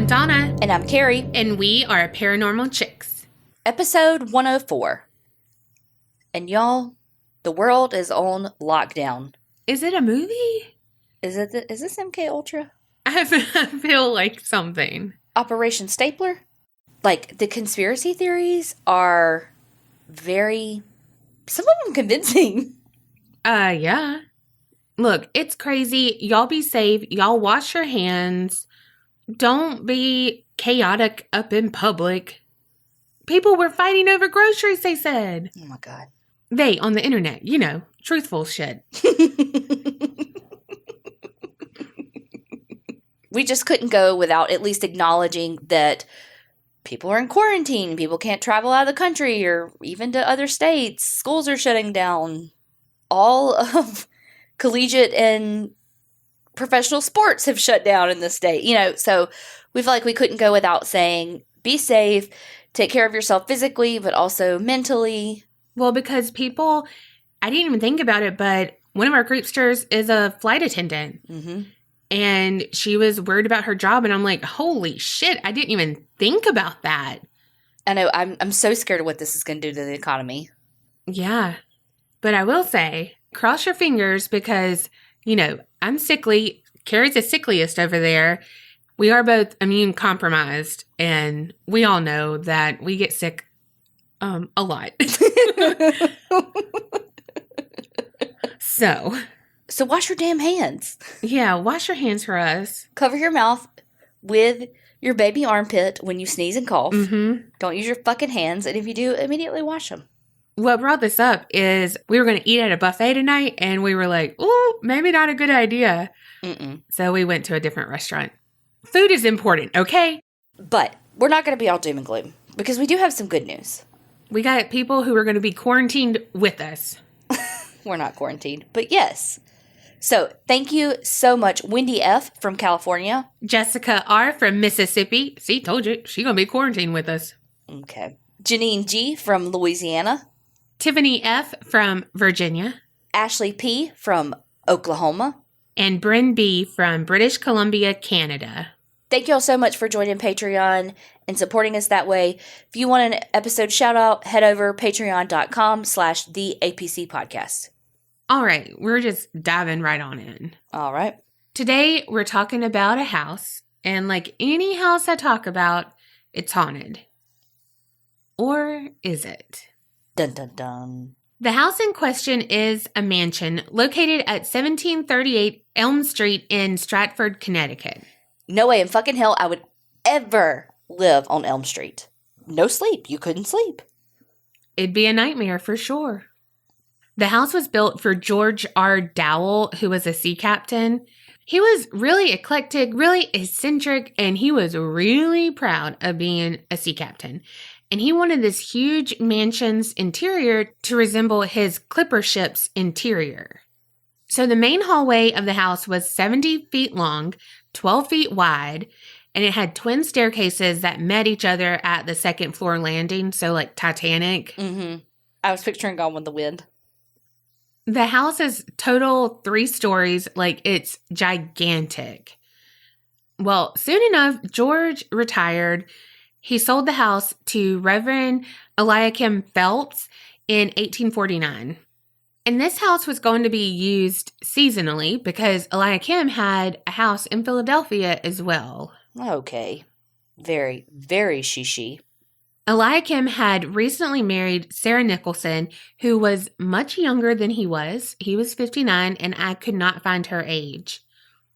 I'm Donna. And I'm Kerri. And we are Paranormal Chicks. Episode 104. And y'all, the world is on lockdown. Is it a movie? Is this MK Ultra? I feel like something. Operation Stapler? Like, the conspiracy theories are some of them convincing. Yeah. Look, it's crazy. Y'all be safe. Y'all wash your hands. Don't be chaotic up in public. People were fighting over groceries, they said. Oh my God. They, on the internet, truthful shit. We just couldn't go without at least acknowledging that people are in quarantine. People can't travel out of the country or even to other states. Schools are shutting down. All of collegiate and professional sports have shut down in the state. So we feel like we couldn't go without saying, be safe, take care of yourself physically, but also mentally. Well, because people, I didn't even think about it, but one of our groupsters is a flight attendant. Mm-hmm. And she was worried about her job. And I'm like, holy shit, I didn't even think about that. I know. I'm so scared of what this is going to do to the economy. Yeah. But I will say, cross your fingers because, I'm sickly. Kerri's the sickliest over there. We are both immune compromised. And we all know that we get sick a lot. So wash your damn hands. Yeah, wash your hands for us. Cover your mouth with your baby armpit when you sneeze and cough. Mm-hmm. Don't use your fucking hands. And if you do, immediately wash them. What brought this up is we were going to eat at a buffet tonight, and we were like, ooh, maybe not a good idea. Mm-mm. So we went to a different restaurant. Food is important, okay? But we're not going to be all doom and gloom because we do have some good news. We got people who are going to be quarantined with us. We're not quarantined, but yes. So thank you so much, Wendy F. from California. Jessica R. from Mississippi. See, told you, she's going to be quarantined with us. Okay. Janine G. from Louisiana. Tiffany F. from Virginia. Ashley P. from Oklahoma. And Bryn B. from British Columbia, Canada. Thank you all so much for joining Patreon and supporting us that way. If you want an episode shout out, head over patreon.com/theapcpodcast. All right, we're just diving right on in. All right. Today, we're talking about a house, and like any house I talk about, it's haunted. Or is it? Dun, dun, dun. The house in question is a mansion located at 1738 Elm Street in Stratford, Connecticut. No way in fucking hell I would ever live on Elm Street. No sleep. You couldn't sleep. It'd be a nightmare for sure. The house was built for George R. Dowell, who was a sea captain. He was really eclectic, really eccentric, and he was really proud of being a sea captain. And he wanted this huge mansion's interior to resemble his clipper ship's interior. So the main hallway of the house was 70 feet long, 12 feet wide, and it had twin staircases that met each other at the second floor landing, so like Titanic. Mm-hmm. I was picturing Gone with the Wind. The house is total 3 stories, like it's gigantic. Well, soon enough, George retired. He sold the house to Reverend Eliakim Phelps in 1849. And this house was going to be used seasonally because Eliakim had a house in Philadelphia as well. Okay. Very, very shishi. Eliakim had recently married Sarah Nicholson, who was much younger than he was. He was 59, and I could not find her age.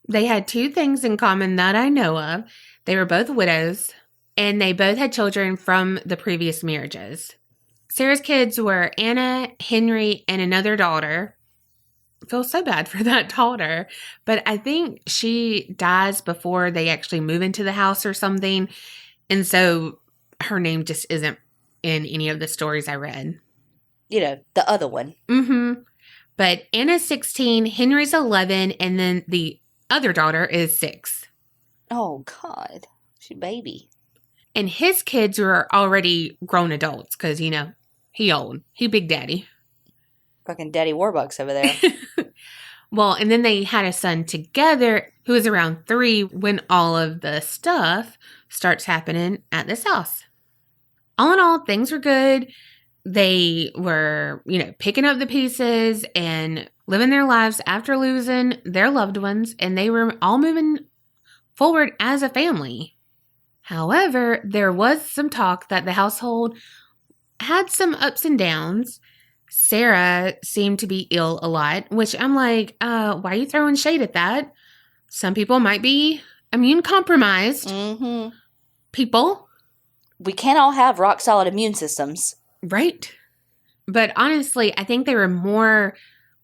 They had 2 things in common that I know of. They were both widows, and they both had children from the previous marriages. Sarah's kids were Anna, Henry, and another daughter. I feel so bad for that daughter, but I think she dies before they actually move into the house or something, and so her name just isn't in any of the stories I read. The other one. Mm-hmm. But Anna's 16, Henry's 11, and then the other daughter is 6. Oh, God. She's a baby. And his kids were already grown adults because, he old. He big daddy. Fucking Daddy Warbucks over there. Well, and then they had a son together who was around 3 when all of the stuff starts happening at this house. All in all, things were good. They were, picking up the pieces and living their lives after losing their loved ones, and they were all moving forward as a family. However, there was some talk that the household had some ups and downs. Sarah seemed to be ill a lot, which I'm like, why are you throwing shade at that? Some people might be immune compromised. Mm-hmm. People. We can't all have rock solid immune systems. Right. But honestly, I think they were more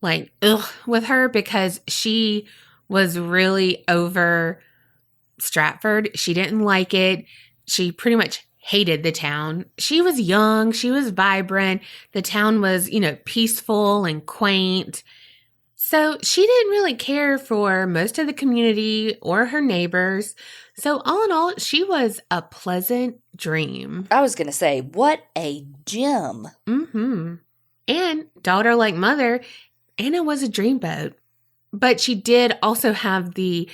like, ugh, with her because she was really over Stratford. She didn't like it. She pretty much hated the town. She was young. She was vibrant. The town was, peaceful and quaint. So she didn't really care for most of the community or her neighbors. So all in all, she was a pleasant dream. I was going to say, what a gem. Mm-hmm. And daughter like mother, Anna was a dreamboat. But she did also have they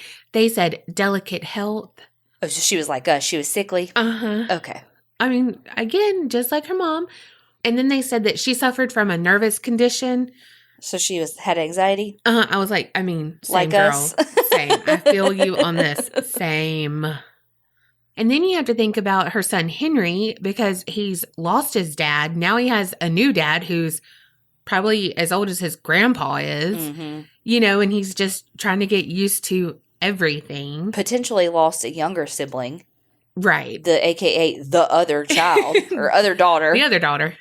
said, delicate health. Oh, so she was like us. She was sickly? Uh-huh. Okay. I mean, again, just like her mom. And then they said that she suffered from a nervous condition. So she had anxiety? I was like, same like girl. us. Same. I feel you on this. Same. And then you have to think about her son, Henry, because he's lost his dad. Now he has a new dad who's probably as old as his grandpa is, and he's just trying to get used to everything. Potentially lost a younger sibling. Right. AKA the other child or other daughter. The other daughter.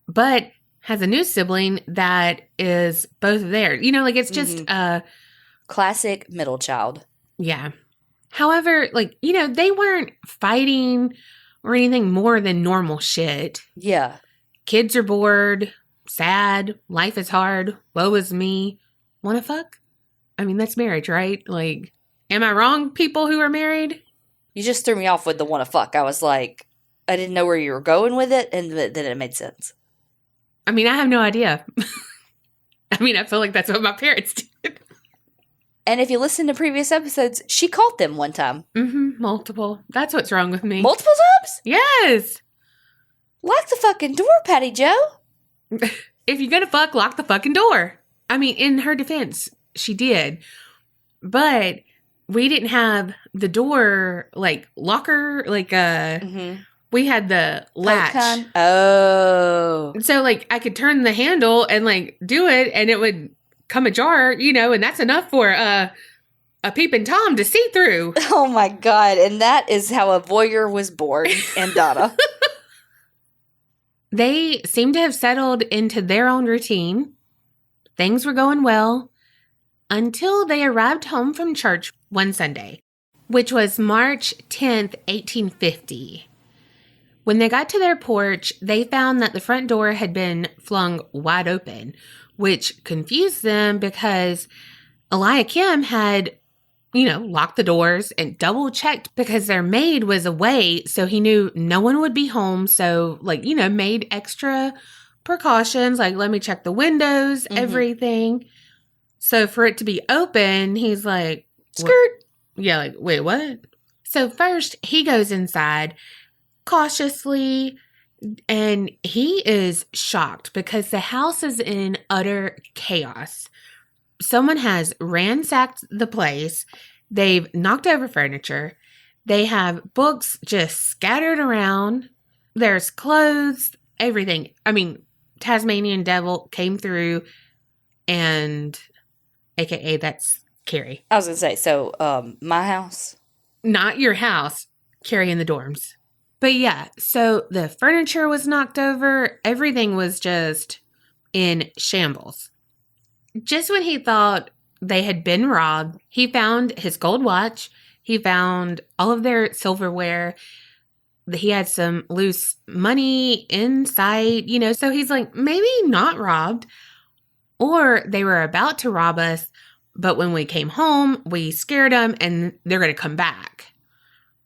But has a new sibling that is both there. It's just classic middle child. Yeah. However, they weren't fighting or anything more than normal shit. Yeah. Kids are bored, sad, life is hard, woe is me. Wanna fuck? That's marriage, right? Am I wrong, people who are married? You just threw me off with the wanna fuck. I was like, I didn't know where you were going with it, and then it made sense. I have no idea. I feel like that's what my parents did. And if you listen to previous episodes, she called them one time. Multiple. That's what's wrong with me. Multiple times? Yes. Lock the fucking door, Patty Joe. If you're gonna fuck, lock the fucking door. In her defense, she did. But we didn't have the door, locker, we had the latch. Oh. So, I could turn the handle and, do it, and it would come ajar, and that's enough for a peeping Tom to see through. Oh, my God. And that is how a voyeur was born in Donna. They seemed to have settled into their own routine. Things were going well until they arrived home from church one Sunday, which was March 10th, 1850. When they got to their porch, they found that the front door had been flung wide open, which confused them because Eliakim had, locked the doors and double-checked because their maid was away, so he knew no one would be home. So, made extra precautions, let me check the windows, everything. So for it to be open, he's like, skirt. Yeah, wait, what? So first, he goes inside cautiously, and he is shocked because the house is in utter chaos. Someone has ransacked the place. They've knocked over furniture. They have books just scattered around. There's clothes, everything. Tasmanian Devil came through, and AKA that's Kerri. I was going to say, so my house? Not your house, Kerri in the dorms. But yeah, so the furniture was knocked over. Everything was just in shambles. Just when he thought they had been robbed, he found his gold watch. He found all of their silverware. He had some loose money inside, so he's like, maybe not robbed. Or they were about to rob us, but when we came home, we scared them and they're going to come back.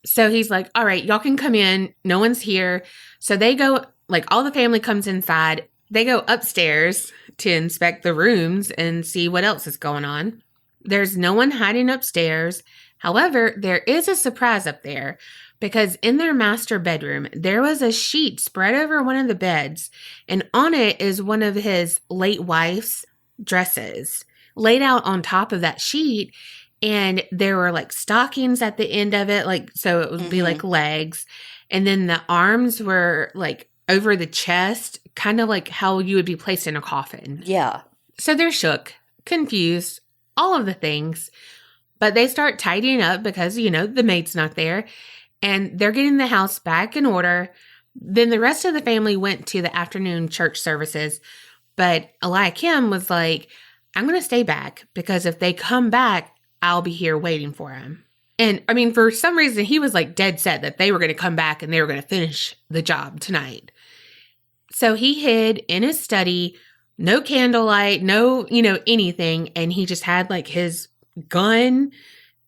So he's like, all right, y'all can come in. No one's here. So they go, all the family comes inside. They go upstairs to inspect the rooms and see what else is going on. There's no one hiding upstairs. However, there is a surprise up there because in their master bedroom, there was a sheet spread over one of the beds, and on it is one of his late wife's dresses laid out on top of that sheet. And there were like stockings at the end of it, like, so it would be like legs. And then the arms were like over the chest, kind of like how you would be placed in a coffin. Yeah. So they're shook, confused, all of the things. But they start tidying up because, the maid's not there. And they're getting the house back in order. Then the rest of the family went to the afternoon church services. But Eliakim was like, I'm going to stay back because if they come back, I'll be here waiting for him. And I mean, for some reason, he was like dead set that they were going to come back and they were going to finish the job tonight. So he hid in his study, no candlelight, no, anything. And he just had like his gun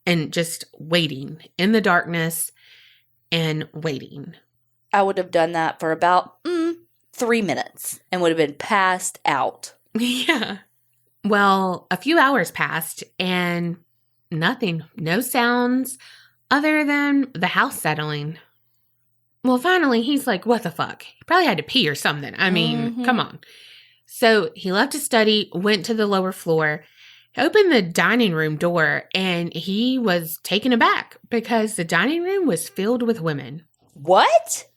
and just waiting in the darkness and waiting. I would have done that for about 3 minutes and would have been passed out. Yeah. Well, a few hours passed and nothing, no sounds other than the house settling. Well, finally, he's like, what the fuck? He probably had to pee or something. I mean, come on. So he left his study, went to the lower floor, opened the dining room door, and he was taken aback because the dining room was filled with women. What?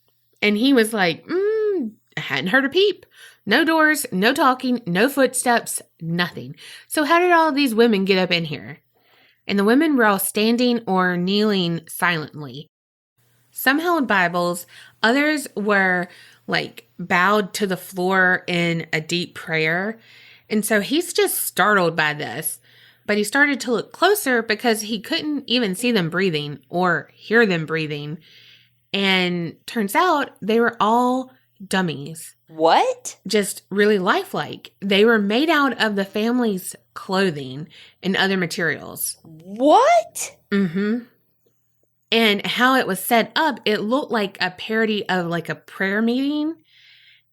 And he was like, I hadn't heard a peep. No doors, no talking, no footsteps, nothing. So how did all these women get up in here? And the women were all standing or kneeling silently. Some held Bibles. Others were like bowed to the floor in a deep prayer. And so he's just startled by this. But he started to look closer because he couldn't even see them breathing or hear them breathing. And turns out they were all dummies. What? Just really lifelike. They were made out of the family's clothing and other materials. What? Mm-hmm. And how it was set up, it looked like a parody of like a prayer meeting.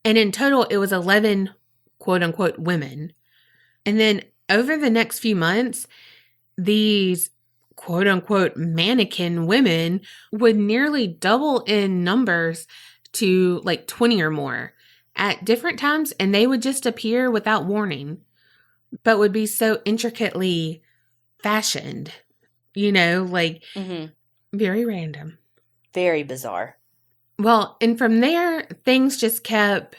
And in total, it was 11 quote unquote women. And then over the next few months, these quote unquote mannequin women would nearly double in numbers to like 20 or more at different times, and they would just appear without warning, but would be so intricately fashioned, like very random. Very bizarre. Well, and from there, things just kept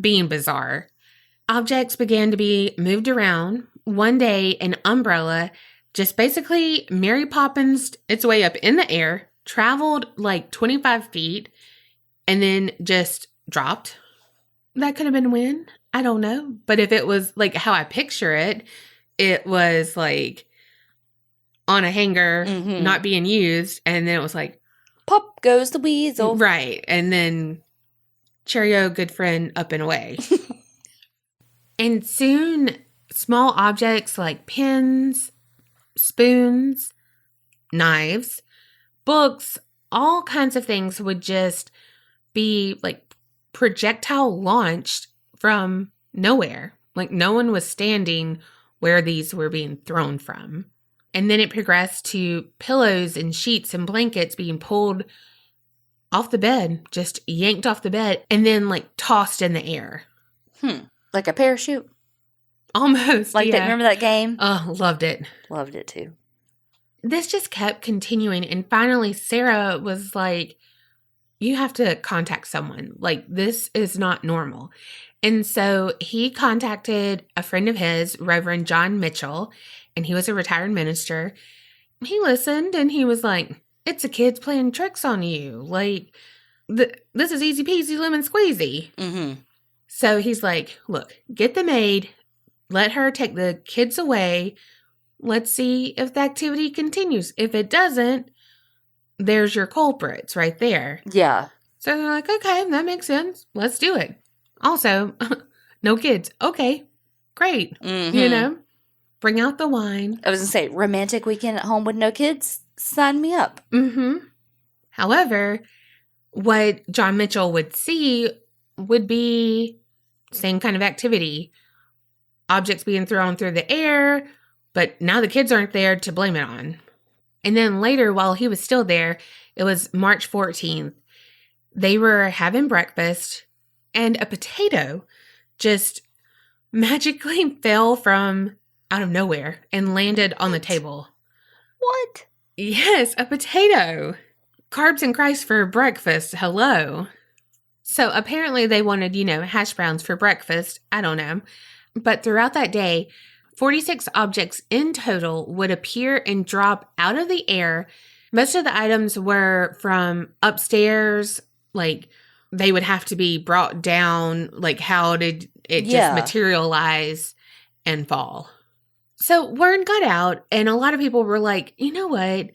being bizarre. Objects began to be moved around. One day, an umbrella just basically Mary Poppins its way up in the air, traveled like 25 feet, and then just dropped. That could have been when. I don't know. But if it was like how I picture it, it was like on a hanger, not being used. And then it was like, pop goes the weasel. Right. And then cheerio, good friend, up and away. And soon, small objects like pens, spoons, knives, books, all kinds of things would just be like projectile launched from nowhere. Like no one was standing where these were being thrown from. And then it progressed to pillows and sheets and blankets being pulled off the bed, just yanked off the bed, and then like tossed in the air. Like a parachute? Almost. Like yeah. that, remember that game? Oh, loved it. Loved it too. This just kept continuing. And finally, Sarah was like, you have to contact someone. Like, this is not normal. And so he contacted a friend of his, Reverend John Mitchell, and he was a retired minister. He listened and he was like, it's a kid's playing tricks on you. Like, this is easy peasy lemon squeezy. So he's like, look, get the maid, let her take the kids away. Let's see if the activity continues. If it doesn't, there's your culprits right there. Yeah. So they're like, okay, that makes sense. Let's do it. Also, no kids. Okay, great. Bring out the wine. I was going to say, romantic weekend at home with no kids? Sign me up. However, what John Mitchell would see would be same kind of activity. objects being thrown through the air, but now the kids aren't there to blame it on. And then later, while he was still there, it was March 14th, they were having breakfast, and a potato just magically fell from out of nowhere and landed on the table. What? Yes, a potato. Carbs and Christ for breakfast. Hello. So apparently they wanted, hash browns for breakfast. I don't know. But throughout that day, 46 objects in total would appear and drop out of the air. Most of the items were from upstairs, like they would have to be brought down. Like, how did it just materialize and fall? So word got out, and a lot of people were like, you know what?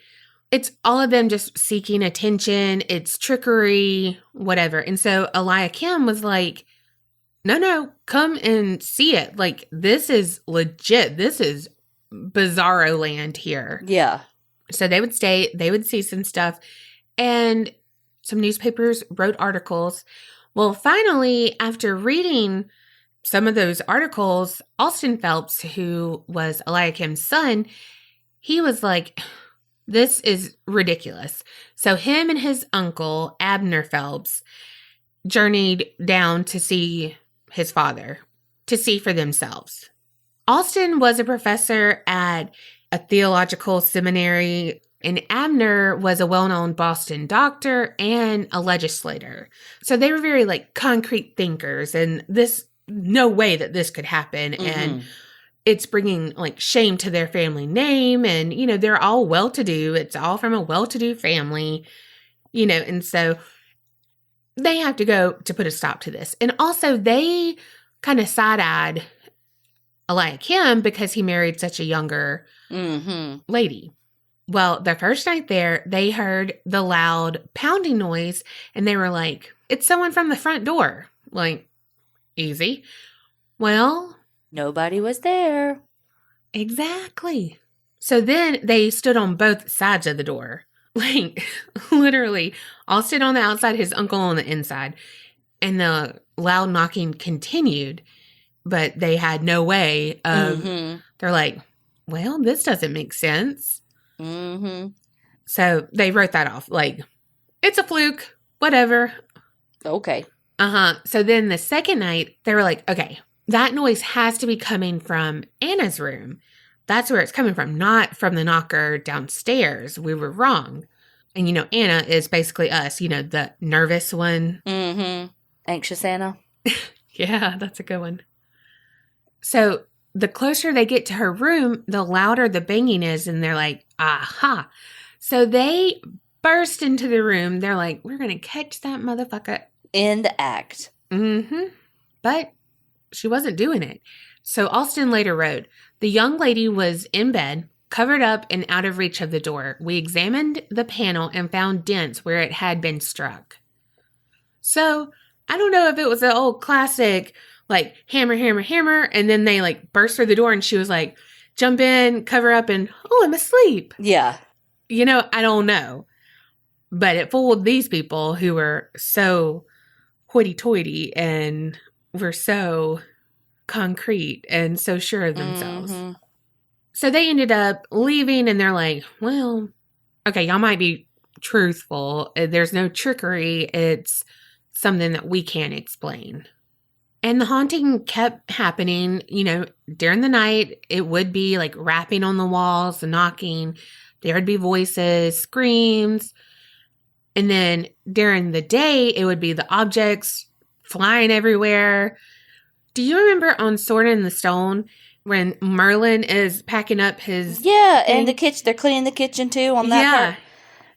It's all of them just seeking attention. It's trickery, whatever. And so Eliakim was like, no, come and see it. Like, this is legit. This is bizarro land here. Yeah. So they would stay, they would see some stuff, and some newspapers wrote articles. Well, finally, after reading some of those articles, Alston Phelps, who was Eliakim's son, he was like, this is ridiculous. So him and his uncle, Abner Phelps, journeyed down to see his father, to see for themselves. Alston was a professor at a theological seminary, and Abner was a well-known Boston doctor and a legislator. So they were very concrete thinkers, and no way that this could happen. Mm-hmm. And it's bringing shame to their family name. And, they're all well-to-do. It's all from a well-to-do family, and so they have to go to put a stop to this. And also they kind of side-eyed Eliakim because he married such a younger lady. Well, the first night there, they heard the loud pounding noise, and they were like, it's someone from the front door. Easy. Well, nobody was there. Exactly. So then they stood on both sides of the door. Literally, Alston on the outside, his uncle on the inside. And the loud knocking continued, but they had no way of, they're like, well, this doesn't make sense. So they wrote that off. It's a fluke, whatever. Okay. So then the second night, they were like, okay, that noise has to be coming from Anna's room. That's where it's coming from, not from the knocker downstairs. We were wrong. And, Anna is basically us, the nervous one. Anxious Anna. Yeah, that's a good one. So the closer they get to her room, the louder the banging is. And they're like, aha. So they burst into the room. They're like, we're going to catch that motherfucker. End act. But she wasn't doing it. So Alston later wrote, the young lady was in bed, covered up and out of reach of the door. We examined the panel and found dents where it had been struck. So I don't know if it was an old classic, hammer, hammer, hammer. And then they burst through the door and she was like, jump in, cover up, and, oh, I'm asleep. Yeah. I don't know. But it fooled these people who were so hoity-toity and were so concrete and so sure of themselves. So they ended up leaving, and they're like, well, okay, y'all might be truthful. There's no trickery. It's something that we can't explain. And the haunting kept happening, during the night. It would be rapping on the walls, knocking. There would be voices, screams. And then during the day, it would be the objects flying everywhere. Do you remember on Sword in the Stone when Merlin is packing up his... Yeah, and they're cleaning the kitchen too on that part.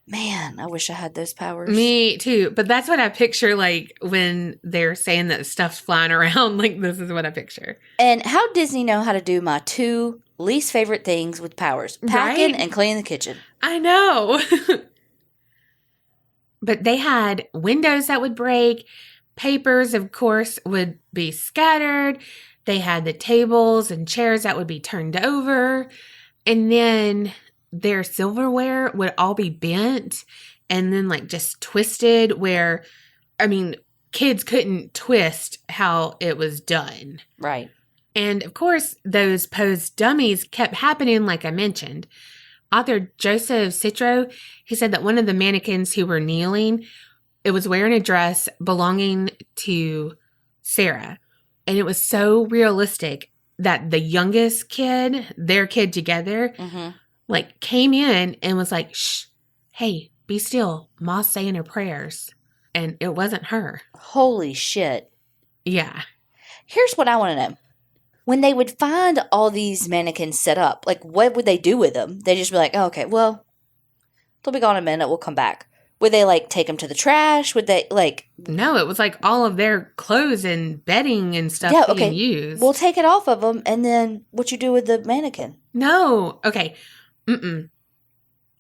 Man, I wish I had those powers. Me too. But that's what I picture when they're saying that stuff's flying around. This is what I picture. And how Disney know how to do my two least favorite things with powers. Packing and cleaning the kitchen. I know. But they had windows that would break. Papers, of course, would be scattered. They had the tables and chairs that would be turned over. And then their silverware would all be bent and then just twisted where, kids couldn't twist how it was done. Right. And of course, those posed dummies kept happening, like I mentioned. Author Joseph Citro, he said that one of the mannequins who were kneeling, it was wearing a dress belonging to Sarah. And it was so realistic that the youngest kid, their kid together, like came in and was like, shh, hey, be still. Ma's saying her prayers. And it wasn't her. Holy shit. Yeah. Here's what I want to know. When they would find all these mannequins set up, like, what would they do with them? They'd just be like, oh, okay, well, they'll be gone in a minute. We'll come back. Would they, like, take them to the trash? Would they, like... No, it was, like, all of their clothes and bedding and stuff being used. We'll take it off of them, and then what you do with the mannequin? No. Okay.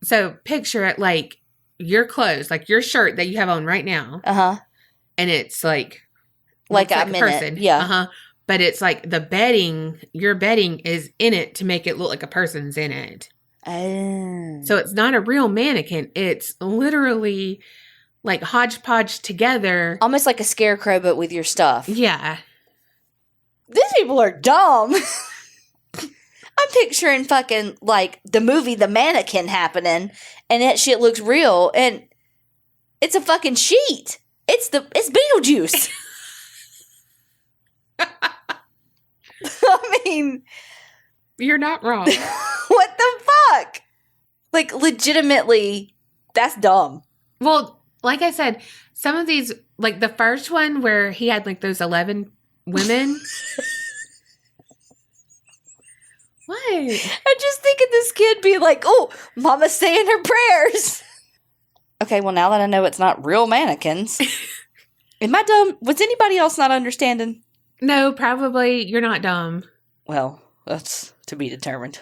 So, picture it like your clothes, like your shirt that you have on right now. Uh-huh. And it's, like I'm in it. Yeah. Uh-huh. But it's like the bedding, your bedding is in it to make it look like a person's in it. Oh. So it's not a real mannequin. It's literally like hodgepodge together. Almost like a scarecrow, but with your stuff. Yeah. These people are dumb. I'm picturing fucking like the movie The Mannequin happening, and that shit looks real, and it's a fucking sheet. It's Beetlejuice. I mean, you're not wrong. What the fuck? Like, legitimately, that's dumb. Well, like I said, some of these, like the first one where he had like those 11 women. What? I'm just thinking this kid be like, oh, mama's saying her prayers. Okay, well, now that I know it's not real mannequins. Am I dumb? Was anybody else not understanding? No, probably you're not dumb. Well, that's to be determined.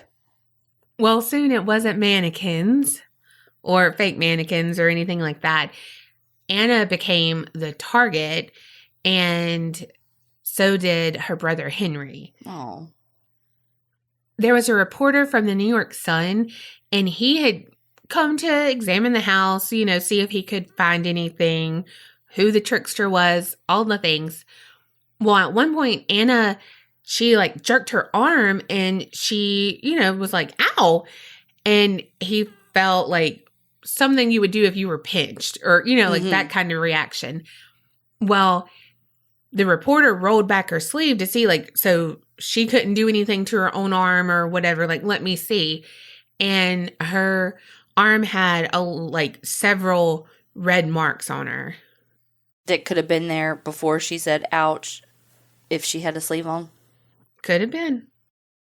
Well, soon it wasn't mannequins or fake mannequins or anything like that. Anna became the target, and so did her brother Henry. Oh. There was a reporter from the New York Sun, and he had come to examine the house, see if he could find anything, who the trickster was, all the things. Well, at one point, Anna, she like jerked her arm and she, was like, ow. And he felt like something you would do if you were pinched or, like that kind of reaction. Well, the reporter rolled back her sleeve to see so she couldn't do anything to her own arm or whatever. Like, let me see. And her arm had several red marks on her. That could have been there before she said ouch if she had a sleeve on. Could have been.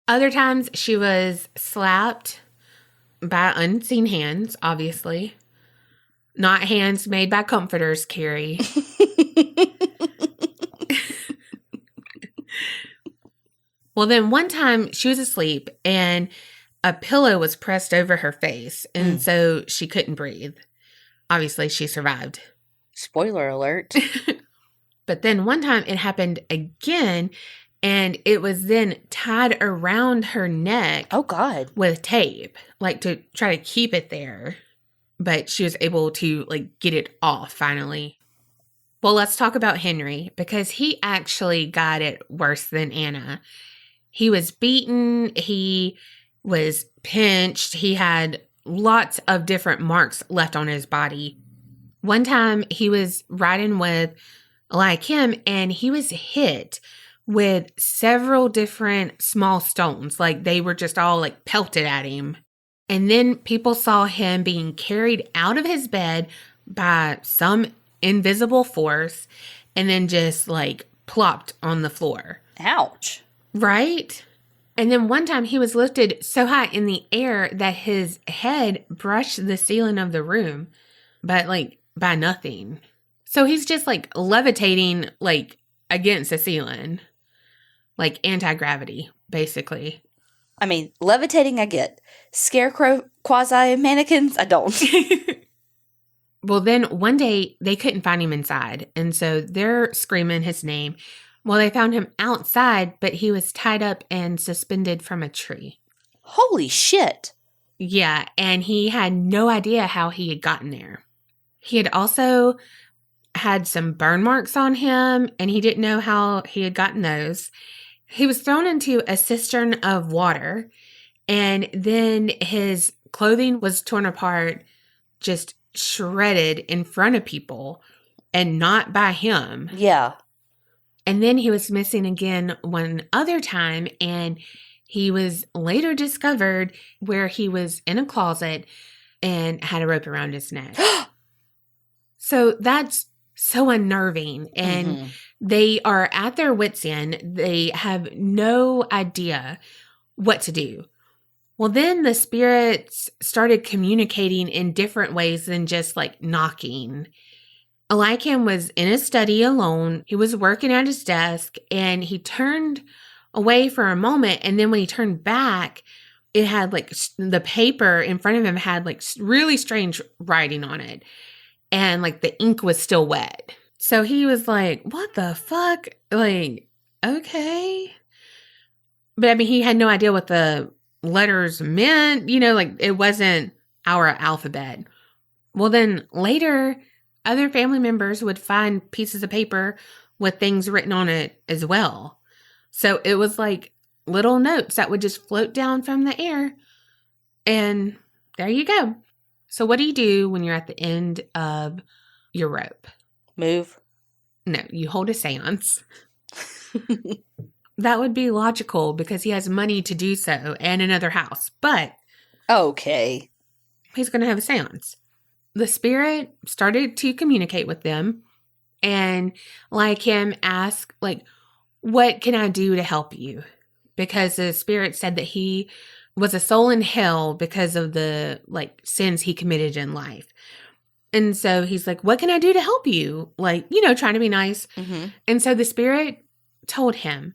Other times she was slapped by unseen hands, obviously. Not hands made by comforters, Kerri. Well, then one time she was asleep and a pillow was pressed over her face. And so she couldn't breathe. Obviously, she survived. Spoiler alert. But then one time it happened again, and it was then tied around her neck. Oh, God. With tape, to try to keep it there. But she was able to, get it off finally. Well, let's talk about Henry, because he actually got it worse than Anna. He was beaten. He was pinched. He had lots of different marks left on his body. One time he was riding with Kim, and he was hit with several different small stones. They were just all pelted at him. And then people saw him being carried out of his bed by some invisible force and then just plopped on the floor. Ouch. Right? And then one time he was lifted so high in the air that his head brushed the ceiling of the room, but by nothing. So he's just levitating against the ceiling, anti-gravity, basically. I mean, levitating I get. Scarecrow quasi mannequins, I don't. Well, then one day they couldn't find him inside. And so they're screaming his name. Well, they found him outside, but he was tied up and suspended from a tree. Holy shit. Yeah, and he had no idea how he had gotten there. He had also had some burn marks on him, and he didn't know how he had gotten those. He was thrown into a cistern of water, and then his clothing was torn apart, just shredded in front of people, and not by him. Yeah. And then he was missing again one other time, and he was later discovered where he was in a closet and had a rope around his neck. So that's so unnerving. And they are at their wits' end. They have no idea what to do. Well, then the spirits started communicating in different ways than just like knocking. Eliakim was in his study alone. He was working at his desk, and he turned away for a moment. And then when he turned back, it had like the paper in front of him had like really strange writing on it. And like the ink was still wet. So he was like, what the fuck? Like, okay. But I mean, he had no idea what the letters meant. You know, like it wasn't our alphabet. Well, then later, other family members would find pieces of paper with things written on it as well. So it was like little notes that would just float down from the air. And there you go. So what do you do when you're at the end of your rope? Move. No, you hold a seance. That would be logical because he has money to do so and another house. But okay, he's going to have a seance. The spirit started to communicate with them, and like him asked, like, what can I do to help you? Because the spirit said that he was a soul in hell because of the like sins he committed in life. And so he's like, what can I do to help you? Like, you know, trying to be nice. And so the spirit told him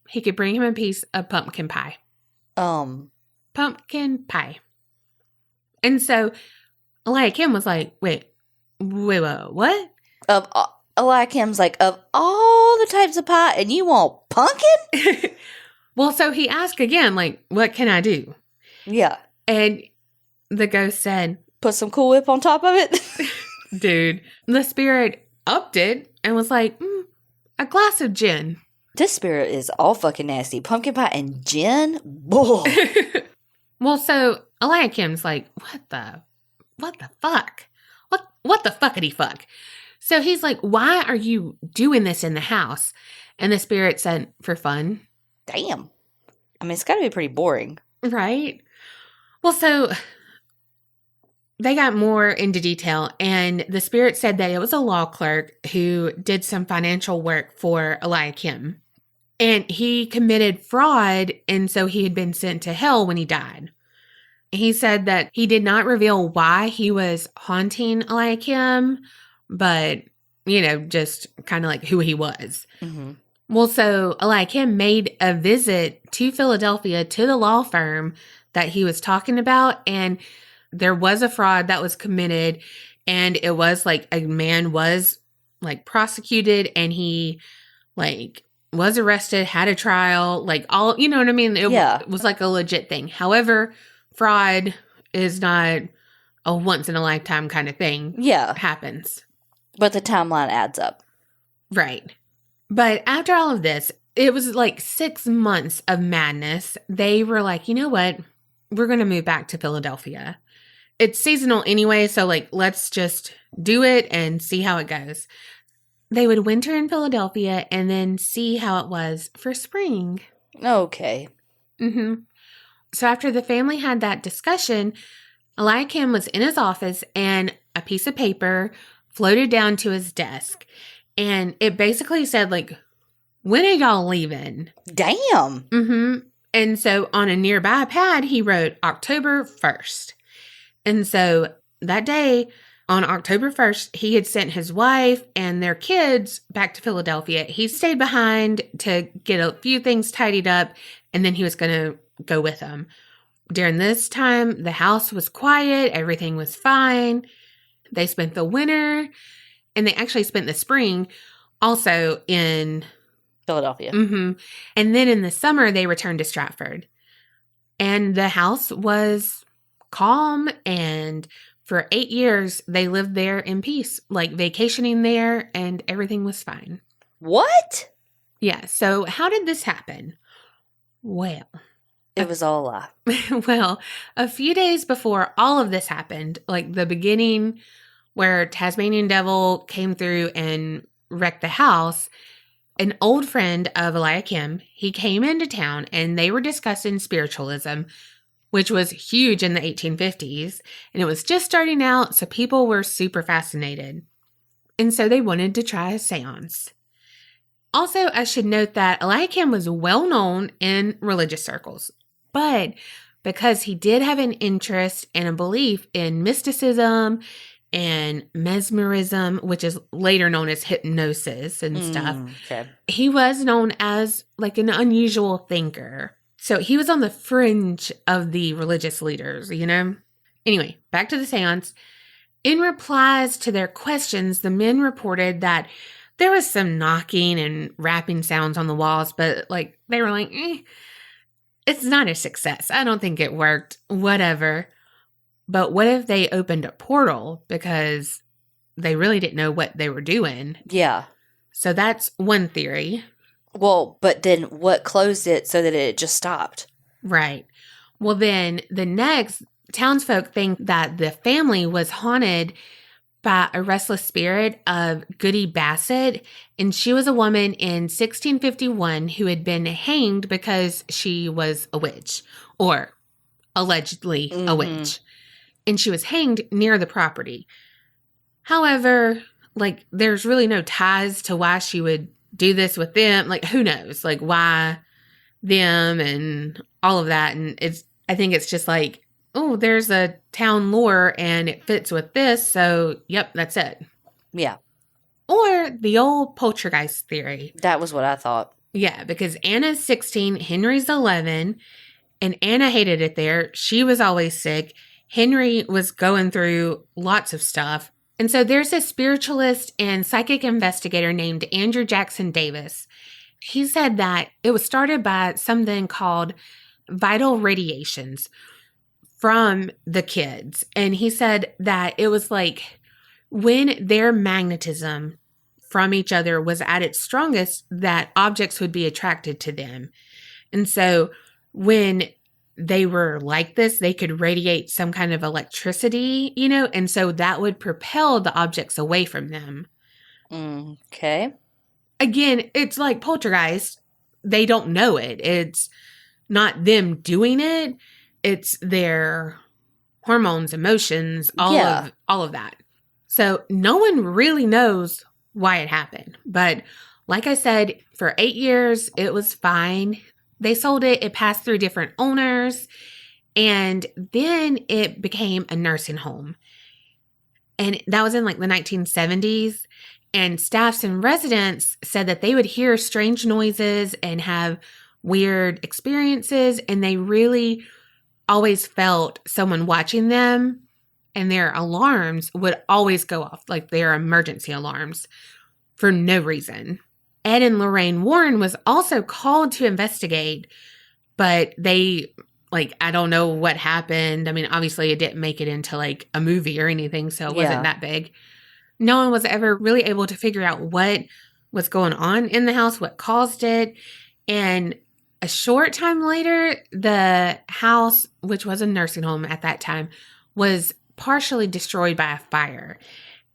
he could bring him a piece of pumpkin pie. Pumpkin pie. And so Eliakim was like, wait, what? Eliakim's like, of all the types of pie, and you want pumpkin? Well, so he asked again, like, what can I do? Yeah. And the ghost said, put some Cool Whip on top of it? Dude, the spirit upped it and was like, a glass of gin. This spirit is all fucking nasty. Pumpkin pie and gin? Bull. Well, so Eliakim's like, what the fuck? What the fuckity fuck? So he's like, why are you doing this in the house? And the spirit said, for fun. Damn. I mean, it's got to be pretty boring. Right? Well, so they got more into detail, and the spirit said that it was a law clerk who did some financial work for Eliakim. And he committed fraud, and so he had been sent to hell when he died. He said that he did not reveal why he was haunting Eliakim, but, you know, just kind of like who he was. Well, so Eliakim made a visit to Philadelphia to the law firm that he was talking about, and there was a fraud that was committed, and it was like a man was like prosecuted, and he like was arrested, had a trial, like all, you know what I mean? It was like a legit thing. However, fraud is not a once in a lifetime kind of thing. Yeah. It happens. But the timeline adds up. Right. But after all of this, it was like 6 months of madness. They were like, you know what? We're going to move back to Philadelphia. It's seasonal anyway, so like, let's just do it and see how it goes. They would winter in Philadelphia and then see how it was for spring. Okay. So after the family had that discussion, Eliakim was in his office and a piece of paper floated down to his desk. And it basically said, like, when are y'all leaving? Damn. And so on a nearby pad, he wrote October 1st. And so that day, on October 1st, he had sent his wife and their kids back to Philadelphia. He stayed behind to get a few things tidied up, and then he was going to go with them. During this time, the house was quiet. Everything was fine. They spent the winter, and they actually spent the spring also in Philadelphia. And then in the summer, they returned to Stratford. And the house was calm, and for 8 years, they lived there in peace, like vacationing there, and everything was fine. What? Yeah, so how did this happen? Well, It was all a lie. well, a few days before all of this happened, like the beginning where Tasmanian Devil came through and wrecked the house, an old friend of Eliakim, he came into town and they were discussing spiritualism, which was huge in the 1850s, and it was just starting out, so people were super fascinated. And so they wanted to try a seance. Also, I should note that Eliakim was well known in religious circles, but because he did have an interest and a belief in mysticism and mesmerism, which is later known as hypnosis and stuff, Okay. he was known as like an unusual thinker. So he was on the fringe of the religious leaders, you know? Anyway, back to the seance. In replies to their questions, the men reported that there was some knocking and rapping sounds on the walls, but like they were like, it's not a success. I don't think it worked. Whatever. But what if they opened a portal because they really didn't know what they were doing? Yeah. So that's one theory. Well, but then what closed it so that it just stopped? Right. Well, then the next, townsfolk think that the family was haunted by a restless spirit of Goody Bassett, and she was a woman in 1651 who had been hanged because she was a witch, or allegedly a witch, and she was hanged near the property. However, like, there's really no ties to why she would do this with them. Like, who knows? Like, why them and all of that. And I think it's just like, oh, there's a town lore and it fits with this. So, yep, that's it. Yeah. Or the old poltergeist theory. That was what I thought. Yeah, because Anna's 16, Henry's 11, and Anna hated it there. She was always sick. Henry was going through lots of stuff. And so there's a spiritualist and psychic investigator named Andrew Jackson Davis. He said that it was started by something called vital radiations from the kids. And he said that it was like when their magnetism from each other was at its strongest, that objects would be attracted to them. And so when they were like this, they could radiate some kind of electricity, you know, and so that would propel the objects away from them. Okay. Again, it's like poltergeist. They don't know it. It's not them doing it. It's their hormones, emotions, all of that. So no one really knows why it happened. But like I said, for 8 years, it was fine. They sold it. It passed through different owners. And then it became a nursing home. And that was in like the 1970s. And staffs and residents said that they would hear strange noises and have weird experiences. And they really always felt someone watching them, and their alarms would always go off, like their emergency alarms, for no reason. Ed and Lorraine Warren was also called to investigate, but they, like, I don't know what happened. I mean, obviously it didn't make it into like a movie or anything, so it wasn't that big. No one was ever really able to figure out what was going on in the house, what caused it. And a short time later, the house, which was a nursing home at that time, was partially destroyed by a fire.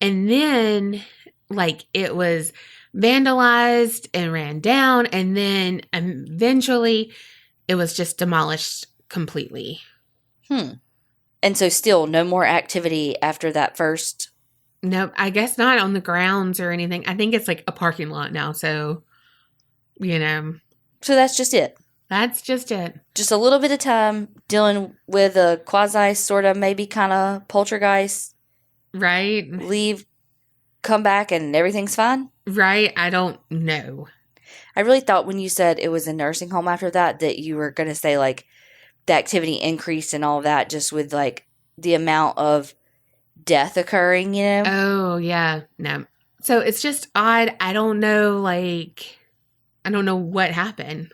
And then, like, it was vandalized and ran down, and then eventually it was just demolished completely. And so still no more activity after that first? Nope, I guess not on the grounds or anything. I think it's like a parking lot now, so, you know. So that's just it? That's just it. Just a little bit of time dealing with a quasi sort of maybe kind of poltergeist. Right. Leave, come back, and everything's fine? Right. I don't know. I really thought when you said it was a nursing home after that you were going to say like the activity increased and all of that just with like the amount of death occurring, you know? Oh, yeah. No. So it's just odd. I don't know, like, I don't know what happened.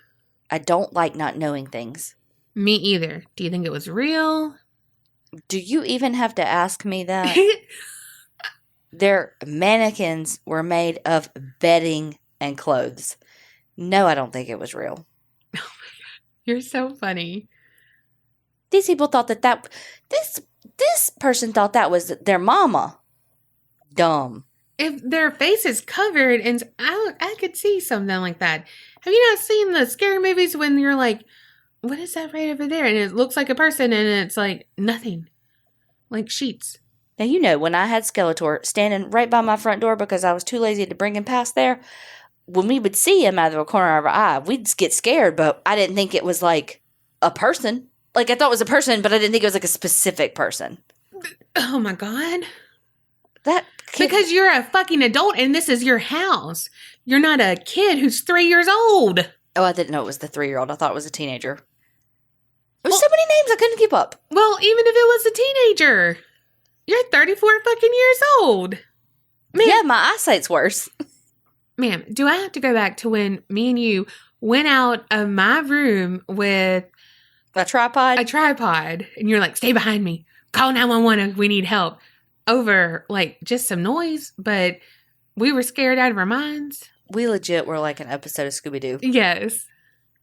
I don't like not knowing things. Me either. Do you think it was real? Do you even have to ask me that? Their mannequins were made of bedding and clothes. No, I don't think it was real. Oh my God. You're so funny. These people thought this person thought that was their mama. Dumb. If their face is covered, and I could see something like that. Have you not seen the scary movies when you're like, what is that right over there? And it looks like a person, and it's like nothing. Like sheets. Now, you know, when I had Skeletor standing right by my front door because I was too lazy to bring him past there, when we would see him out of the corner of our eye, we'd just get scared, but I didn't think it was like a person. Like, I thought it was a person, but I didn't think it was like a specific person. Oh my God. That kid, Because you're a fucking adult and this is your house. You're not a kid who's 3 years old. oh, I didn't know it was the 3-year-old. I thought it was a teenager. There's so many names I couldn't keep up. Well, even if it was a teenager, you're 34 fucking years old. Man, yeah, my eyesight's worse. Ma'am, do I have to go back to when me and you went out of my room with a tripod? And you're like, stay behind me. Call 911 if we need help. Over, like, just some noise, but we were scared out of our minds. We legit were like an episode of Scooby-Doo. Yes.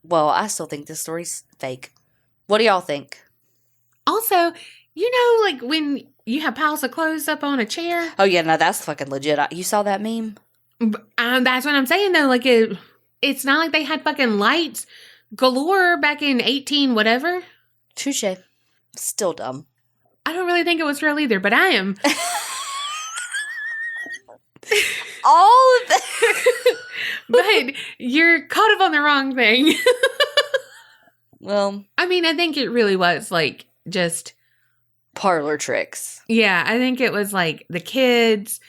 Well, I still think this story's fake. What do y'all think? Also, you know, like, when you have piles of clothes up on a chair? Oh, yeah, no, that's fucking legit. You saw that meme? That's what I'm saying, though. Like, it's not like they had fucking lights galore back in 18 whatever. Touche. Still dumb. I don't really think it was real either, but I am. All of that. But you're caught up on the wrong thing. Well, I mean, I think it really was like just parlor tricks. Yeah, I think it was like the kids.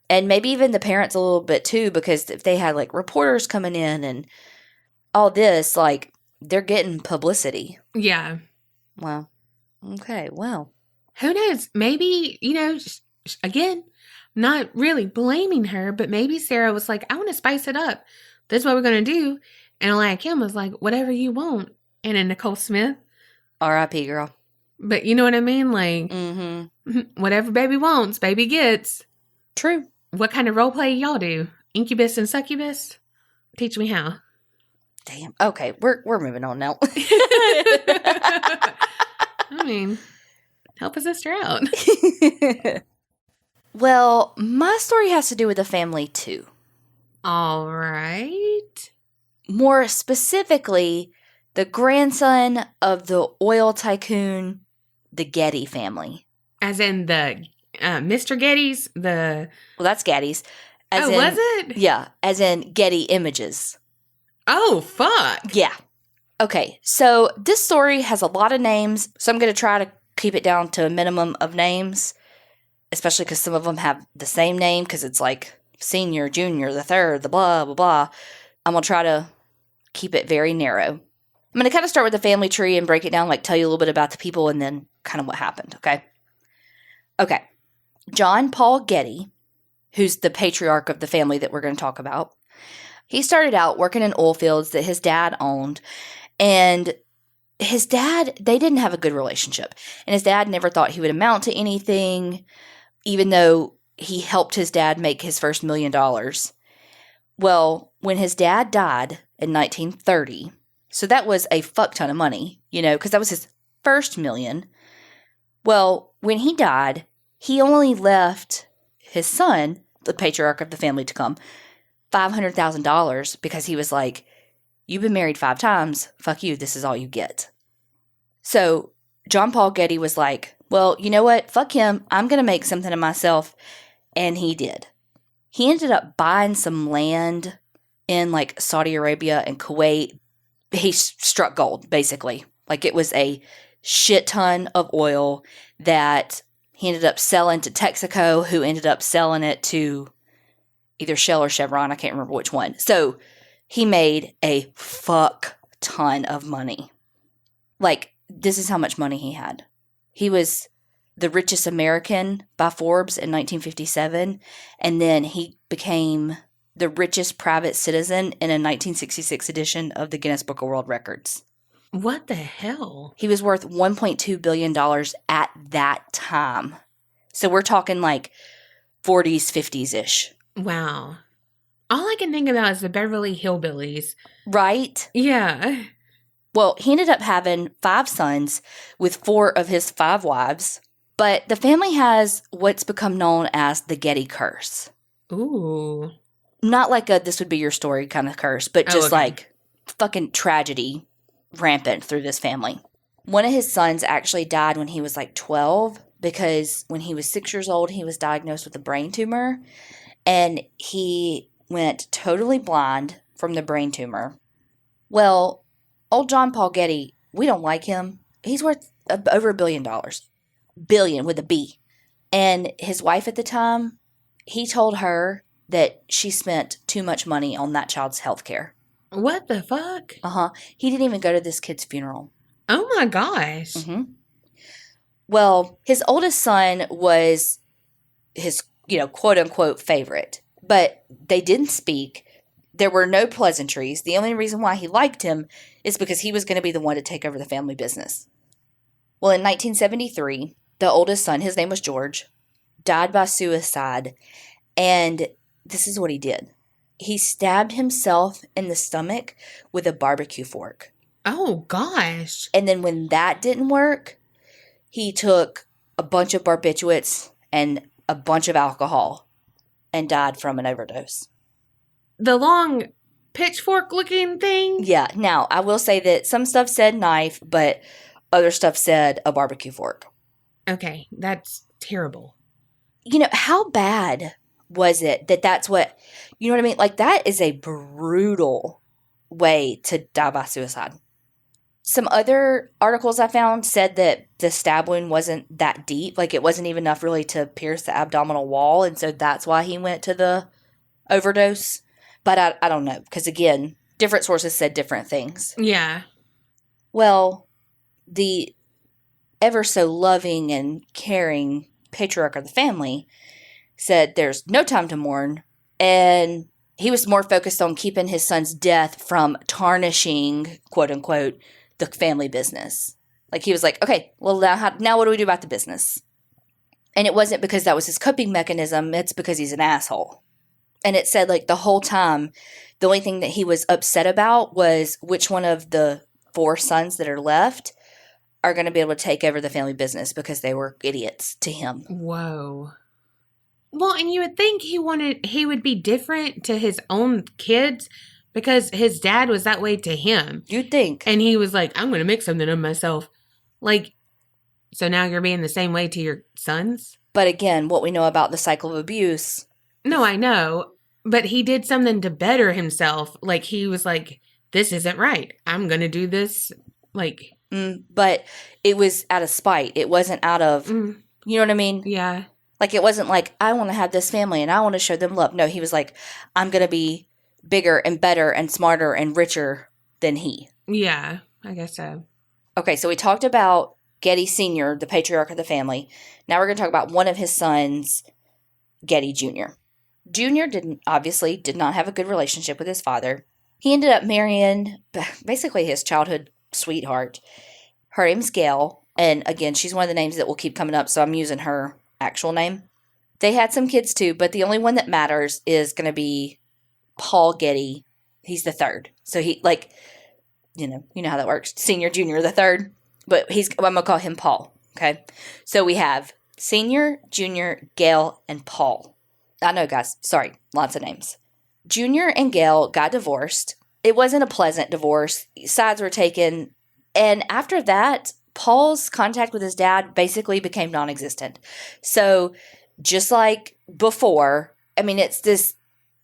And maybe even the parents a little bit too, because if they had like reporters coming in and all this, like they're getting publicity. Yeah. Wow. Okay, well. Who knows? Maybe, you know, again, not really blaming her, but maybe Sarah was like, I want to spice it up. This is what we're going to do. And Elia Kim was like, whatever you want. And then Nicole Smith. R.I.P. girl. But you know what I mean? Like, whatever baby wants, baby gets. True. What kind of role play y'all do? Incubus and succubus? Teach me how. Damn. Okay, we're moving on now. I mean, help a sister out. Well, my story has to do with a family too. All right. More specifically, the grandson of the oil tycoon, the Getty family. As in the Mr. Getty's? Well, that's Getty's. Was it? Yeah, as in Getty Images. Oh, fuck. Yeah. Okay, so this story has a lot of names, so I'm going to try to keep it down to a minimum of names, especially because some of them have the same name, because it's like senior, junior, the third, the blah, blah, blah. I'm going to try to keep it very narrow. I'm going to kind of start with the family tree and break it down, like tell you a little bit about the people and then kind of what happened, okay? Okay. John Paul Getty, who's the patriarch of the family that we're going to talk about, he started out working in oil fields that his dad owned, and his dad, they didn't have a good relationship, and his dad never thought he would amount to anything, even though he helped his dad make his first $1 million. Well, when his dad died in 1930, so that was a fuck ton of money, you know, because that was his first $1 million. Well, when he died, he only left his son, the patriarch of the family to come, $500,000 because he was like, you've been married 5 times. Fuck you. This is all you get. So John Paul Getty was like, well, you know what? Fuck him. I'm going to make something of myself. And he did. He ended up buying some land in like Saudi Arabia and Kuwait. He struck gold, basically. Like it was a shit ton of oil that he ended up selling to Texaco, who ended up selling it to either Shell or Chevron. I can't remember which one. So he made a fuck ton of money. Like, this is how much money he had. He was the richest American by Forbes in 1957, and then he became the richest private citizen in a 1966 edition of the Guinness Book of World Records. What the hell? He was worth $1.2 billion at that time. So we're talking like 40s, 50s-ish. Wow. All I can think about is the Beverly Hillbillies. Right? Yeah. Well, he ended up having 5 sons with 4 of his 5 wives. But the family has what's become known as the Getty curse. Ooh. Not like a this would be your story kind of curse, but just like fucking tragedy rampant through this family. One of his sons actually died when he was like 12 because when he was 6 years old, he was diagnosed with a brain tumor. And he went totally blind from the brain tumor. Well, old John Paul Getty, we don't like him. He's worth over $1 billion. Billion with a B. And his wife at the time, he told her that she spent too much money on that child's health care. What the fuck? He didn't even go to this kid's funeral. Oh my gosh. Mm-hmm. Well, his oldest son was his, quote unquote favorite, but they didn't speak. There were no pleasantries. The only reason why he liked him is because he was going to be the one to take over the family business. Well, in 1973, the oldest son, his name was George, died by suicide. And this is what he did. He stabbed himself in the stomach with a barbecue fork. Oh, gosh. And then when that didn't work, he took a bunch of barbiturates and a bunch of alcohol and died from an overdose. The long pitchfork-looking thing? Yeah. Now, I will say that some stuff said knife, but other stuff said a barbecue fork. Okay, that's terrible. How bad was it that's what, you know what I mean? Like, that is a brutal way to die by suicide. Some other articles I found said that the stab wound wasn't that deep. Like, it wasn't even enough really to pierce the abdominal wall. And so that's why he went to the overdose. But I don't know. Because, again, different sources said different things. Yeah. Well, the ever so loving and caring patriarch of the family said there's no time to mourn. And he was more focused on keeping his son's death from tarnishing, quote unquote, the family business. Like, he was like, okay, well, now what do we do about the business? And it wasn't because that was his coping mechanism. It's because he's an asshole. And it said, like, the whole time, the only thing that he was upset about was which one of the 4 sons that are left are going to be able to take over the family business because they were idiots to him. Whoa. Well, and you would think he would be different to his own kids because his dad was that way to him. You'd think. And he was like, I'm going to make something of myself. Like, so now you're being the same way to your sons? But again, what we know about the cycle of abuse. No, I know. But he did something to better himself. Like, he was like, this isn't right. I'm going to do this. Like. But it was out of spite. It wasn't out of, you know what I mean? Yeah. Like, it wasn't like, I want to have this family and I want to show them love. No, he was like, I'm going to be bigger and better and smarter and richer than he. Yeah, I guess so. Okay, so we talked about Getty Sr., the patriarch of the family. Now we're going to talk about one of his sons, Getty Jr. Jr. did not have a good relationship with his father. He ended up marrying basically his childhood sweetheart. Her name's Gail. And again, she's one of the names that will keep coming up, so I'm using her actual name. They had some kids too, but the only one that matters is going to be Paul Getty. He's the third. So he, like, you know how that works. Senior, junior, the third. But I'm going to call him Paul. Okay. So we have Senior, Junior, Gail, and Paul. I know, guys. Sorry. Lots of names. Junior and Gail got divorced. It wasn't a pleasant divorce. Sides were taken. And after that, Paul's contact with his dad basically became non-existent. So just like before, I mean, it's this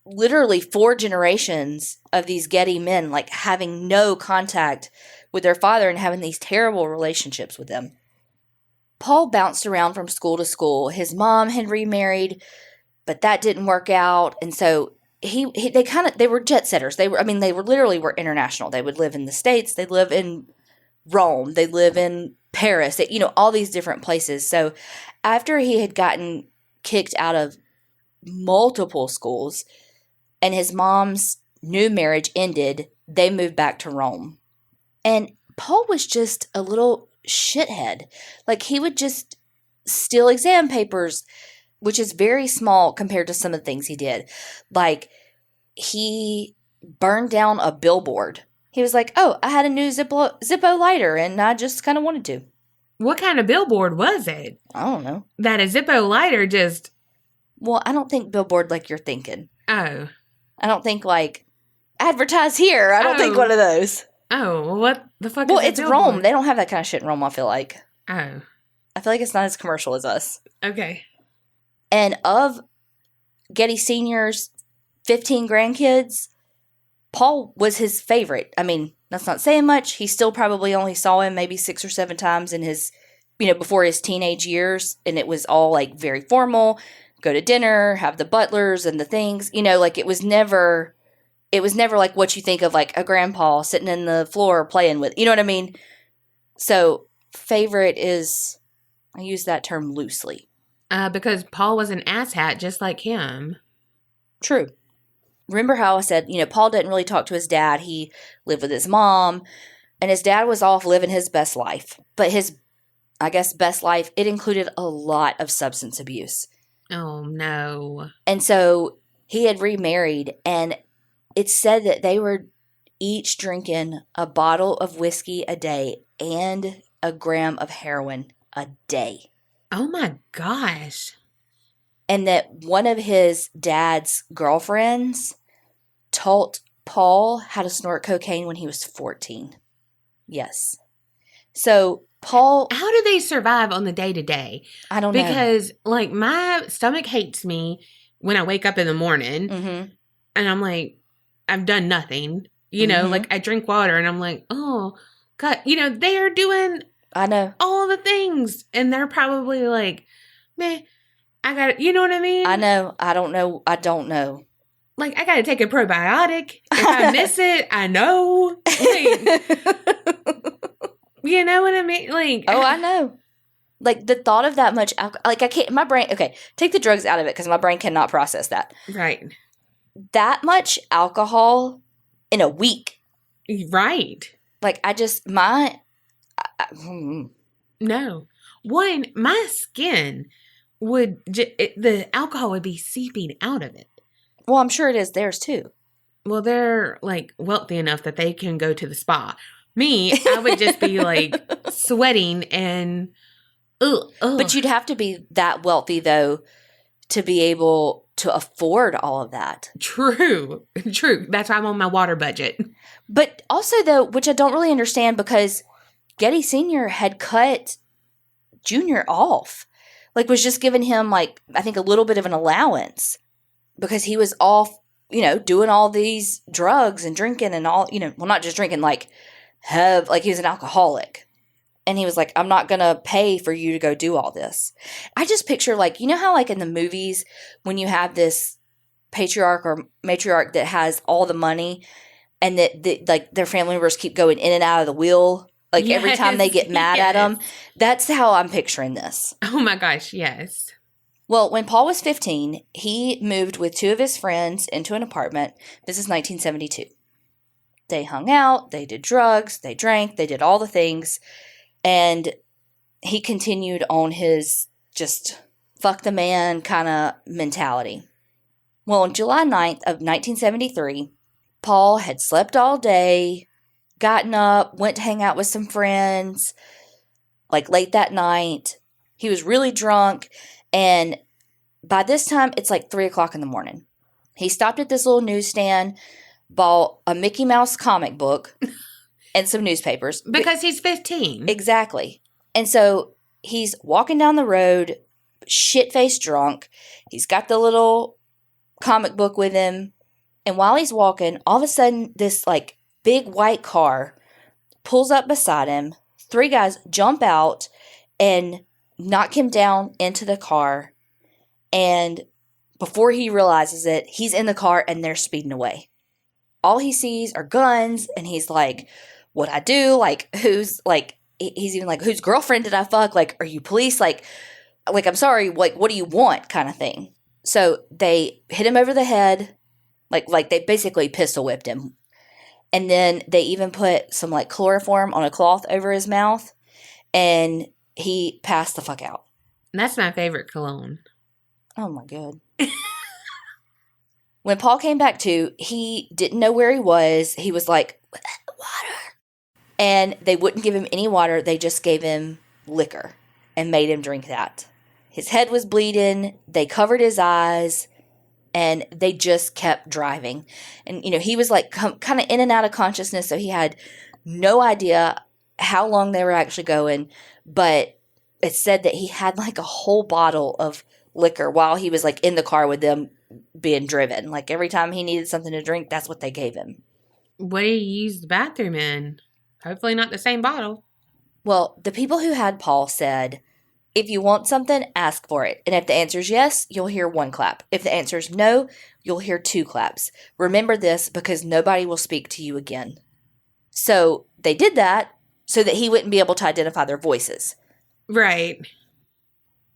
literally 4 generations of these Getty men, like, having no contact with their father and having these terrible relationships with them. Paul bounced around from school to school. His mom had remarried, but that didn't work out. And so they were jet setters. They were literally international. They would live in the States. They'd live in Rome. They'd live in Paris, all these different places. So after he had gotten kicked out of multiple schools and his mom's new marriage ended, they moved back to Rome. And Paul was just a little shithead. Like, he would just steal exam papers, which is very small compared to some of the things he did. Like, he burned down a billboard He was like, oh, I had a new Zippo lighter, and I just kind of wanted to. What kind of billboard was it? I don't know. That a Zippo lighter just... Well, I don't think billboard like you're thinking. Oh. I don't think like, advertise here. I don't think one of those. Oh, well, what the fuck Well, is it's Rome. They don't have that kind of shit in Rome, I feel like. Oh. I feel like it's not as commercial as us. Okay. And of Getty Sr.'s 15 grandkids, Paul was his favorite. I mean, that's not saying much. He still probably only saw him maybe 6 or 7 times in his, before his teenage years. And it was all like very formal. Go to dinner, have the butlers and the things, like it was never like what you think of like a grandpa sitting in the floor playing with, you know what I mean? So favorite is, I use that term loosely. Because Paul was an asshat just like him. True. Remember how I said, Paul didn't really talk to his dad. He lived with his mom, and his dad was off living his best life. But his, I guess, best life, it included a lot of substance abuse. Oh, no. And so he had remarried, and it's said that they were each drinking a bottle of whiskey a day and a gram of heroin a day. Oh, my gosh. And that one of his dad's girlfriends taught Paul how to snort cocaine when he was 14. Yes. So Paul... How do they survive on the day-to-day? I don't know. Because, like, my stomach hates me when I wake up in the morning. Mm-hmm. And I'm like, I've done nothing. Like, I drink water and I'm like, oh, God. They are doing... I know. All the things. And they're probably like, man, I got, you know what I mean? I know. I don't know. Like, I got to take a probiotic. If I miss it, I know. Like, you know what I mean? Like, oh, I know. Like, the thought of that much alcohol, like, I can't, my brain, okay, take the drugs out of it because my brain cannot process that. Right. That much alcohol in a week. Right. Like, No. One, my skin would, the alcohol would be seeping out of it. Well, I'm sure it is theirs too. Well, they're like wealthy enough that they can go to the spa. Me, I would just be like sweating and ugh. But you'd have to be that wealthy though to be able to afford all of that. True. That's why I'm on my water budget. But also though, which I don't really understand because Getty Sr. had cut Junior off. Like was just giving him like, I think a little bit of an allowance because he was off, doing all these drugs and drinking and all, well, not just drinking, like he was an alcoholic. And he was like, I'm not going to pay for you to go do all this. I just picture like, how like in the movies when you have this patriarch or matriarch that has all the money and that like their family members keep going in and out of the wheel. Like every time they get mad at him. That's how I'm picturing this. Oh my gosh, yes. Well, when Paul was 15, he moved with 2 of his friends into an apartment. This is 1972. They hung out, they did drugs, they drank, they did all the things. And he continued on his just fuck the man kind of mentality. Well, on July 9th of 1973, Paul had slept all day, gotten up, went to hang out with some friends, like late that night. He was really drunk, and by this time, it's like 3 o'clock in the morning. He stopped at this little newsstand, bought a Mickey Mouse comic book and some newspapers. Because he's 15. Exactly. And so he's walking down the road, shit-faced drunk. He's got the little comic book with him. And while he's walking, all of a sudden, this like big white car pulls up beside him. 3 guys jump out and knock him down into the car. And before he realizes it, he's in the car and they're speeding away. All he sees are guns. And he's like, what'd I do? Like, he's even like, whose girlfriend did I fuck? Like, are you police? Like, I'm sorry. Like, what do you want? Kind of thing. So they hit him over the head. Like they basically pistol whipped him. And then they even put some like chloroform on a cloth over his mouth. And he passed the fuck out. That's my favorite cologne. Oh my God. When Paul came back to, he didn't know where he was. He was like, what And they wouldn't give him any water. They just gave him liquor and made him drink that. His head was bleeding. They covered his eyes. And they just kept driving. And, he was like kind of in and out of consciousness. So he had no idea how long they were actually going. But it said that he had like a whole bottle of liquor while he was like in the car with them being driven. Like every time he needed something to drink, that's what they gave him. What did he use the bathroom in? Hopefully not the same bottle. Well, the people who had Paul said, if you want something, ask for it. And if the answer is yes, you'll hear 1 clap. If the answer is no, you'll hear 2 claps. Remember this because nobody will speak to you again. So they did that so that he wouldn't be able to identify their voices. Right.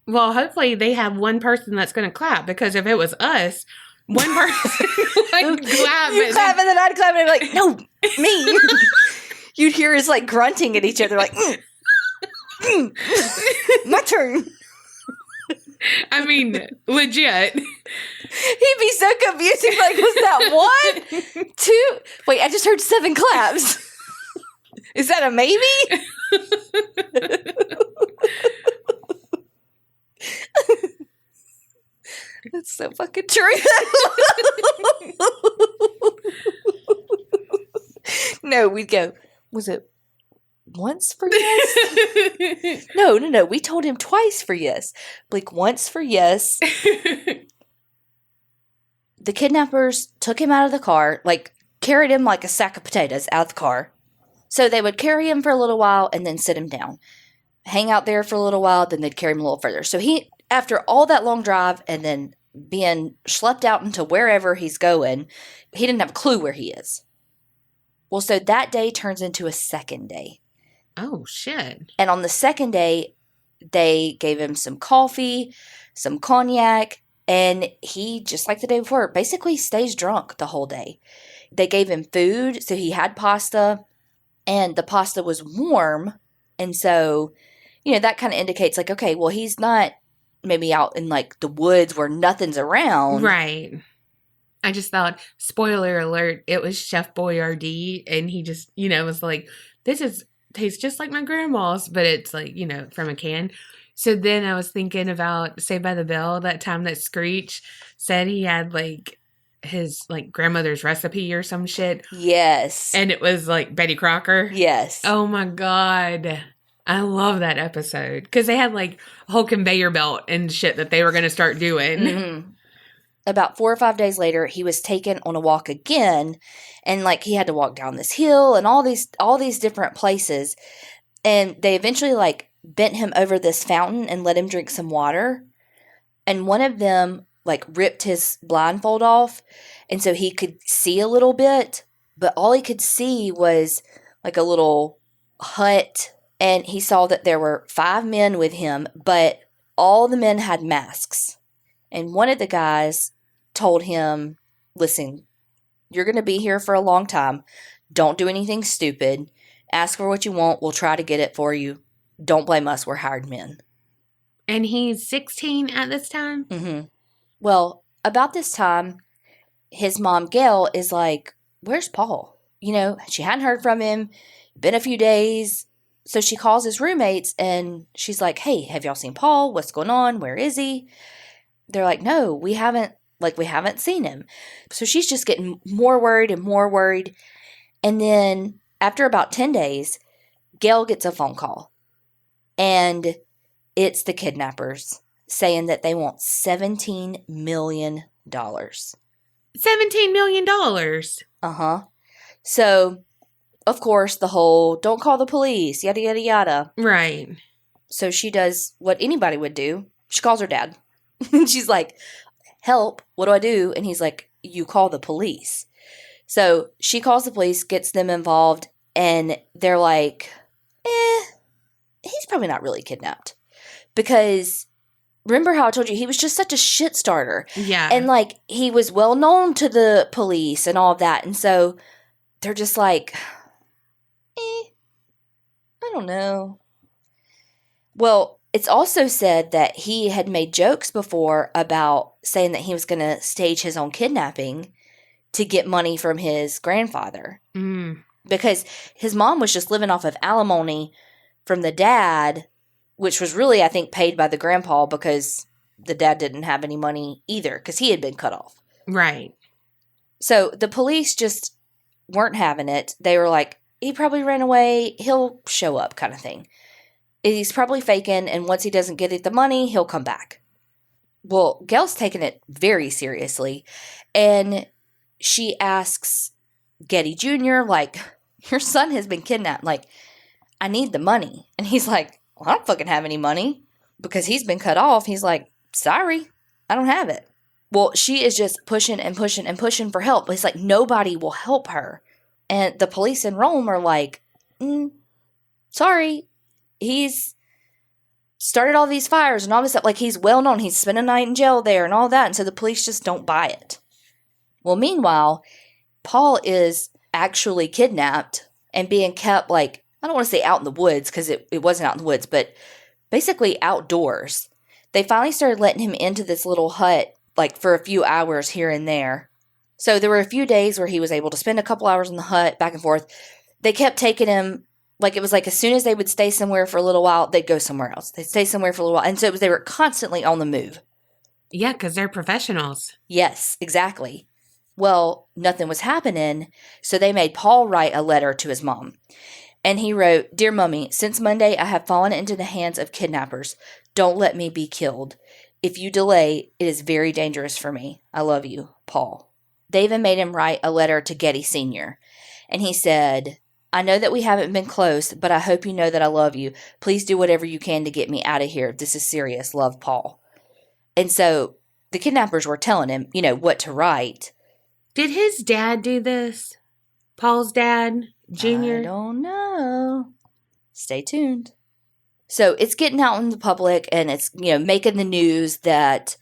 Well, hopefully they have one person that's going to clap, because if it was us, one person would clap. You clap and then I'd clap and I'd be like, no, me. You'd hear us like grunting at each other like, my turn. I mean, legit. He'd be so confused. He'd be like, was that 1, 2? Wait, I just heard 7 claps. Is that a maybe? That's so fucking true. No, we'd go, was it once for yes? No. We told him twice for yes. Like once for yes. The kidnappers took him out of the car, like carried him like a sack of potatoes out of the car. So they would carry him for a little while and then sit him down. Hang out there for a little while, then they'd carry him a little further. So he, after all that long drive and then being schlepped out into wherever he's going, he didn't have a clue where he is. Well, so that day turns into a second day. Oh, shit. And on the second day, they gave him some coffee, some cognac, and he, just like the day before, basically stays drunk the whole day. They gave him food, so he had pasta, and the pasta was warm. And so, that kind of indicates like, okay, well, he's not maybe out in like the woods where nothing's around. Right. I just thought, spoiler alert, it was Chef Boyardee, and he just, was like, tastes just like my grandma's, but it's like, from a can. So then I was thinking about Saved by the Bell, that time that Screech said he had like his like grandmother's recipe or some shit. Yes. And it was like Betty Crocker. Yes. Oh my God. I love that episode because they had like a whole conveyor belt and shit that they were going to start doing. Mm-hmm. About 4 or 5 days later, he was taken on a walk again, and like he had to walk down this hill and all these different places, and they eventually like bent him over this fountain and let him drink some water, and one of them like ripped his blindfold off, and so he could see a little bit, but all he could see was like a little hut, and he saw that there were 5 men with him, but all the men had masks. And one of the guys told him, listen, you're going to be here for a long time. Don't do anything stupid. Ask for what you want. We'll try to get it for you. Don't blame us. We're hired men. And he's 16 at this time? Mm-hmm. Well, about this time, his mom, Gail, is like, where's Paul? She hadn't heard from him. Been a few days. So she calls his roommates and she's like, hey, have y'all seen Paul? What's going on? Where is he? They're like, no, we haven't seen him. So she's just getting more worried and more worried. And then after about 10 days, Gail gets a phone call. And it's the kidnappers saying that they want $17 million. $17 million? Uh-huh. So, of course, the whole, don't call the police, yada, yada, yada. Right. So she does what anybody would do. She calls her dad. She's like, help, what do I do? And he's like, you call the police. So she calls the police, gets them involved, and they're like, he's probably not really kidnapped. Because remember how I told you he was just such a shit starter? Yeah. And like he was well known to the police and all of that. And so they're just like, I don't know. Well, it's also said that he had made jokes before about saying that he was going to stage his own kidnapping to get money from his grandfather. Mm. because his mom was just living off of alimony from the dad, which was really, I think, paid by the grandpa because the dad didn't have any money either because he had been cut off. Right. So the police just weren't having it. They were like, he probably ran away. He'll show up kind of thing. He's probably faking, and once he doesn't get the money, he'll come back. Well, Gail's taking it very seriously, and she asks Getty Jr., like, your son has been kidnapped. Like, I need the money. And he's like, well, I don't fucking have any money because he's been cut off. He's like, sorry, I don't have it. Well, she is just pushing and pushing and pushing for help. It's like nobody will help her. And the police in Rome are like, sorry, he's started all these fires and all this stuff. Like, he's well known. He's spent a night in jail there and all that. And so the police just don't buy it. Well, meanwhile, Paul is actually kidnapped and being kept, like, I don't want to say out in the woods because it wasn't out in the woods, but basically outdoors. They finally started letting him into this little hut, like, for a few hours here and there. So there were a few days where he was able to spend a couple hours in the hut, back and forth. They kept taking him, like, it was like as soon as they would stay somewhere for a little while, they'd go somewhere else. They'd stay somewhere for a little while. And so they were constantly on the move. Yeah, because they're professionals. Yes, exactly. Well, nothing was happening, so they made Paul write a letter to his mom. And he wrote, Dear Mummy, since Monday I have fallen into the hands of kidnappers. Don't let me be killed. If you delay, it is very dangerous for me. I love you, Paul. They even made him write a letter to Getty Sr. And he said, I know that we haven't been close, but I hope you know that I love you. Please do whatever you can to get me out of here. This is serious. Love, Paul. And so the kidnappers were telling him, what to write. Did his dad do this? Paul's dad, Junior? I don't know. Stay tuned. So it's getting out in the public and it's, making the news that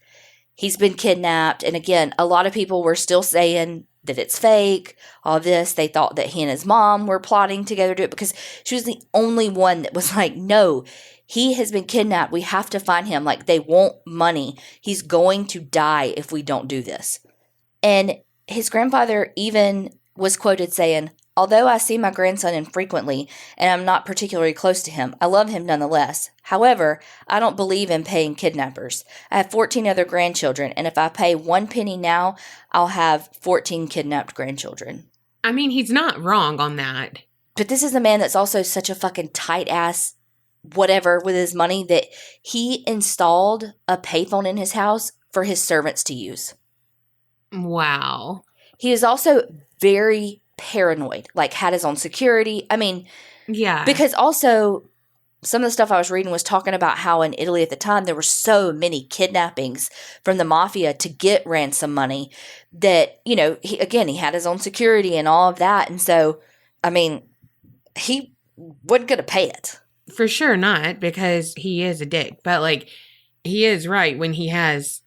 he's been kidnapped. And again, a lot of people were still saying that it's fake, all this. They thought that he and his mom were plotting together to do it because she was the only one that was like, no, he has been kidnapped. We have to find him. Like, they want money. He's going to die if we don't do this. And his grandfather even was quoted saying, Although I see my grandson infrequently and I'm not particularly close to him, I love him nonetheless. However, I don't believe in paying kidnappers. I have 14 other grandchildren, and if I pay 1 penny now, I'll have 14 kidnapped grandchildren. I mean, he's not wrong on that. But this is a man that's also such a fucking tight-ass whatever with his money that he installed a payphone in his house for his servants to use. Wow. He is also very paranoid, like had his own security. I mean, yeah. Because also some of the stuff I was reading was talking about how in Italy at the time there were so many kidnappings from the mafia to get ransom money that, he had his own security and all of that. And so, I mean, he wasn't going to pay it. For sure not, because he is a dick. But, he is right when he has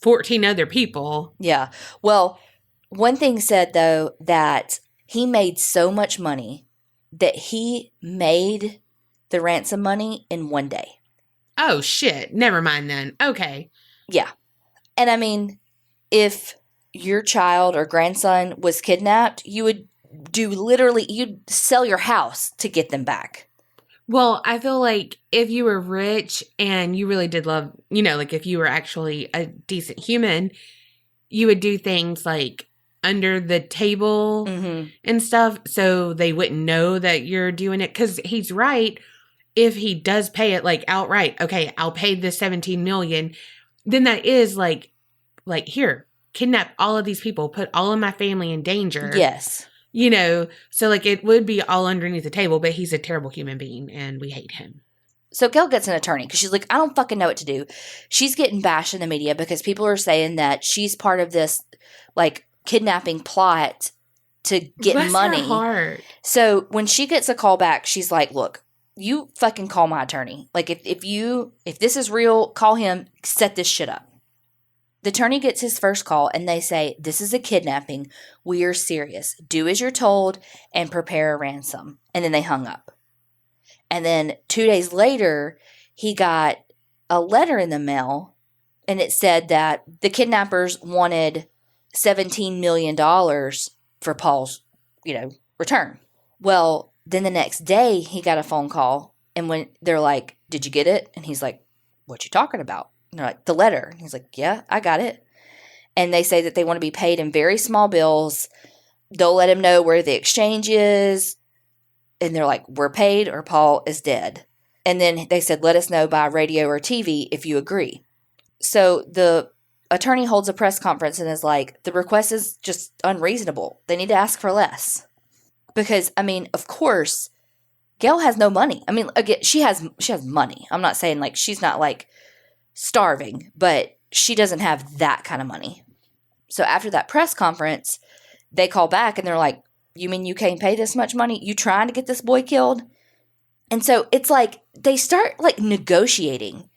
14 other people. Yeah. Well, one thing said, though, that he made so much money that he made the ransom money in 1 day. Oh, shit. Never mind then. Okay. Yeah. And I mean, if your child or grandson was kidnapped, you'd sell your house to get them back. Well, I feel like if you were rich and you really did love, if you were actually a decent human, you would do things like under the table and stuff so they wouldn't know that you're doing it. Because he's right. If he does pay it outright, okay, I'll pay the $17 million, then that is here, kidnap all of these people, put all of my family in danger. Yes. So it would be all underneath the table, but he's a terrible human being and we hate him. So Gail gets an attorney because she's like, I don't fucking know what to do. She's getting bashed in the media because people are saying that she's part of this kidnapping plot to get Bless money. Her heart. So when she gets a call back, she's like, look, you fucking call my attorney. If this is real, call him, set this shit up. The attorney gets his first call and they say, this is a kidnapping. We are serious. Do as you're told and prepare a ransom. And then they hung up. And then 2 days later, he got a letter in the mail and it said that the kidnappers wanted $17 million for Paul's, return. Well, then the next day he got a phone call, and when they're like, "Did you get it?" And he's like, "What you talking about?" And they're like, "The letter." And he's like, "Yeah, I got it." And they say that they want to be paid in very small bills. They'll let him know where the exchange is. And they're like, "We're paid or Paul is dead." And then they said, "Let us know by radio or TV if you agree." So the attorney holds a press conference and is like, the request is just unreasonable. They need to ask for less. Because, I mean, of course, Gail has no money. I mean, again, she has money. I'm not saying like she's not like starving, but she doesn't have that kind of money. So after that press conference, they call back and they're like, "You mean you can't pay this much money? You trying to get this boy killed?" And so it's like they start like negotiating.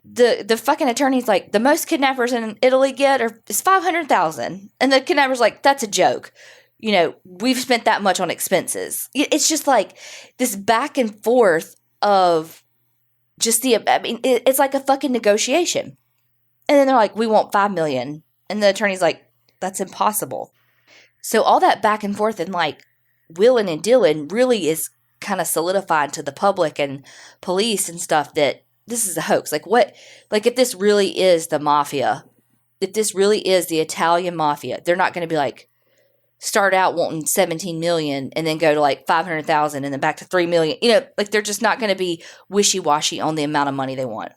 The fucking attorney's like, "The most kidnappers in Italy get is 500,000," and the kidnapper's like, "That's a joke. You know, we've spent that much on expenses." It's just like this back and forth of just it's like a fucking negotiation. And then they're like, "We want 5 million," and the attorney's like, "That's impossible." So all that back and forth and like willing and dealing really is kind of solidified to the public and police and stuff that this is a hoax. Like what, like if this really is the mafia, if this really is the Italian mafia, they're not going to be like, start out wanting 17 million and then go to like 500,000 and then back to 3 million. You know, like they're just not going to be wishy-washy on the amount of money they want.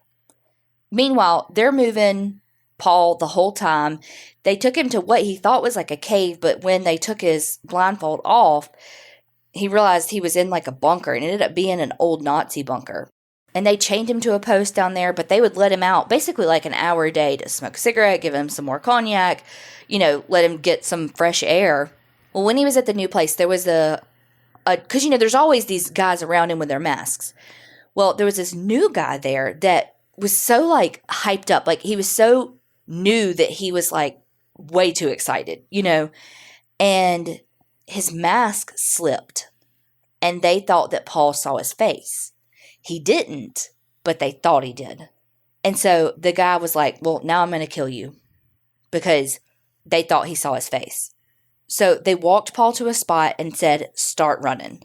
Meanwhile, they're moving Paul the whole time. They took him to what he thought was like a cave, but when they took his blindfold off, he realized he was in like a bunker, and it ended up being an old Nazi bunker. And they chained him to a post down there, but they would let him out basically like an hour a day to smoke a cigarette, give him some more cognac, you know, let him get some fresh air. Well, when he was at the new place, there was because, you know, there's always these guys around him with their masks. Well, there was this new guy there that was so like hyped up. Like he was so new that he was like way too excited, you know, and his mask slipped and they thought that Paul saw his face. He didn't, but they thought he did. And so the guy was like, "Well, now I'm going to kill you," because they thought he saw his face. So they walked Paul to a spot and said, "Start running."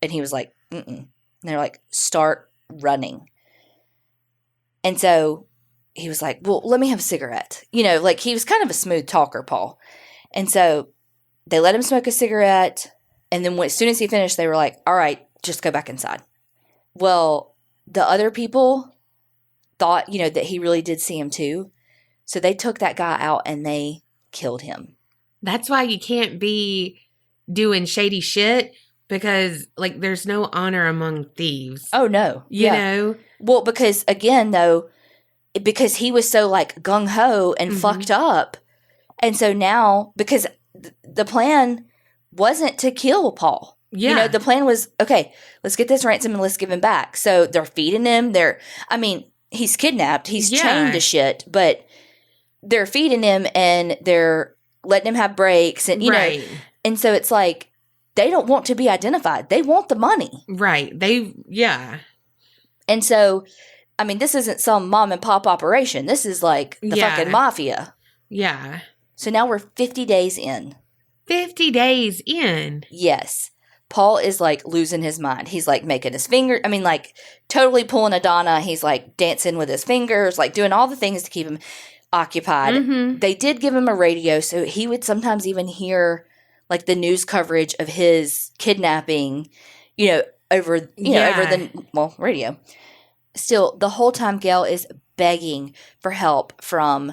And he was like, "Mm-mm." And they're like, "Start running." And so he was like, "Well, let me have a cigarette." You know, like he was kind of a smooth talker, Paul. And so they let him smoke a cigarette. And then as soon as he finished, they were like, "All right, just go back inside." Well, the other people thought, you know, that he really did see him too. So they took that guy out and they killed him. That's why you can't be doing shady shit, because like there's no honor among thieves. Oh, no. You know? Well, because again, though, because he was so like gung-ho and fucked up. And so now, because the plan wasn't to kill Paul. Yeah. You know, the plan was, okay, let's get this ransom and let's give him back. So they're feeding him. He's kidnapped. He's chained to shit, but they're feeding him and they're letting him have breaks and, you know, and so it's like, they don't want to be identified. They want the money. Right. And so, I mean, this isn't some mom and pop operation. This is like the fucking mafia. Yeah. So now we're 50 days in. 50 days in? Yes. Paul is like losing his mind. He's like making his finger. I mean, like totally pulling a Donna. He's like dancing with his fingers, like doing all the things to keep him occupied. They did give him a radio, so he would sometimes even hear like the news coverage of his kidnapping, you know, over the radio. Still, the whole time Gail is begging for help from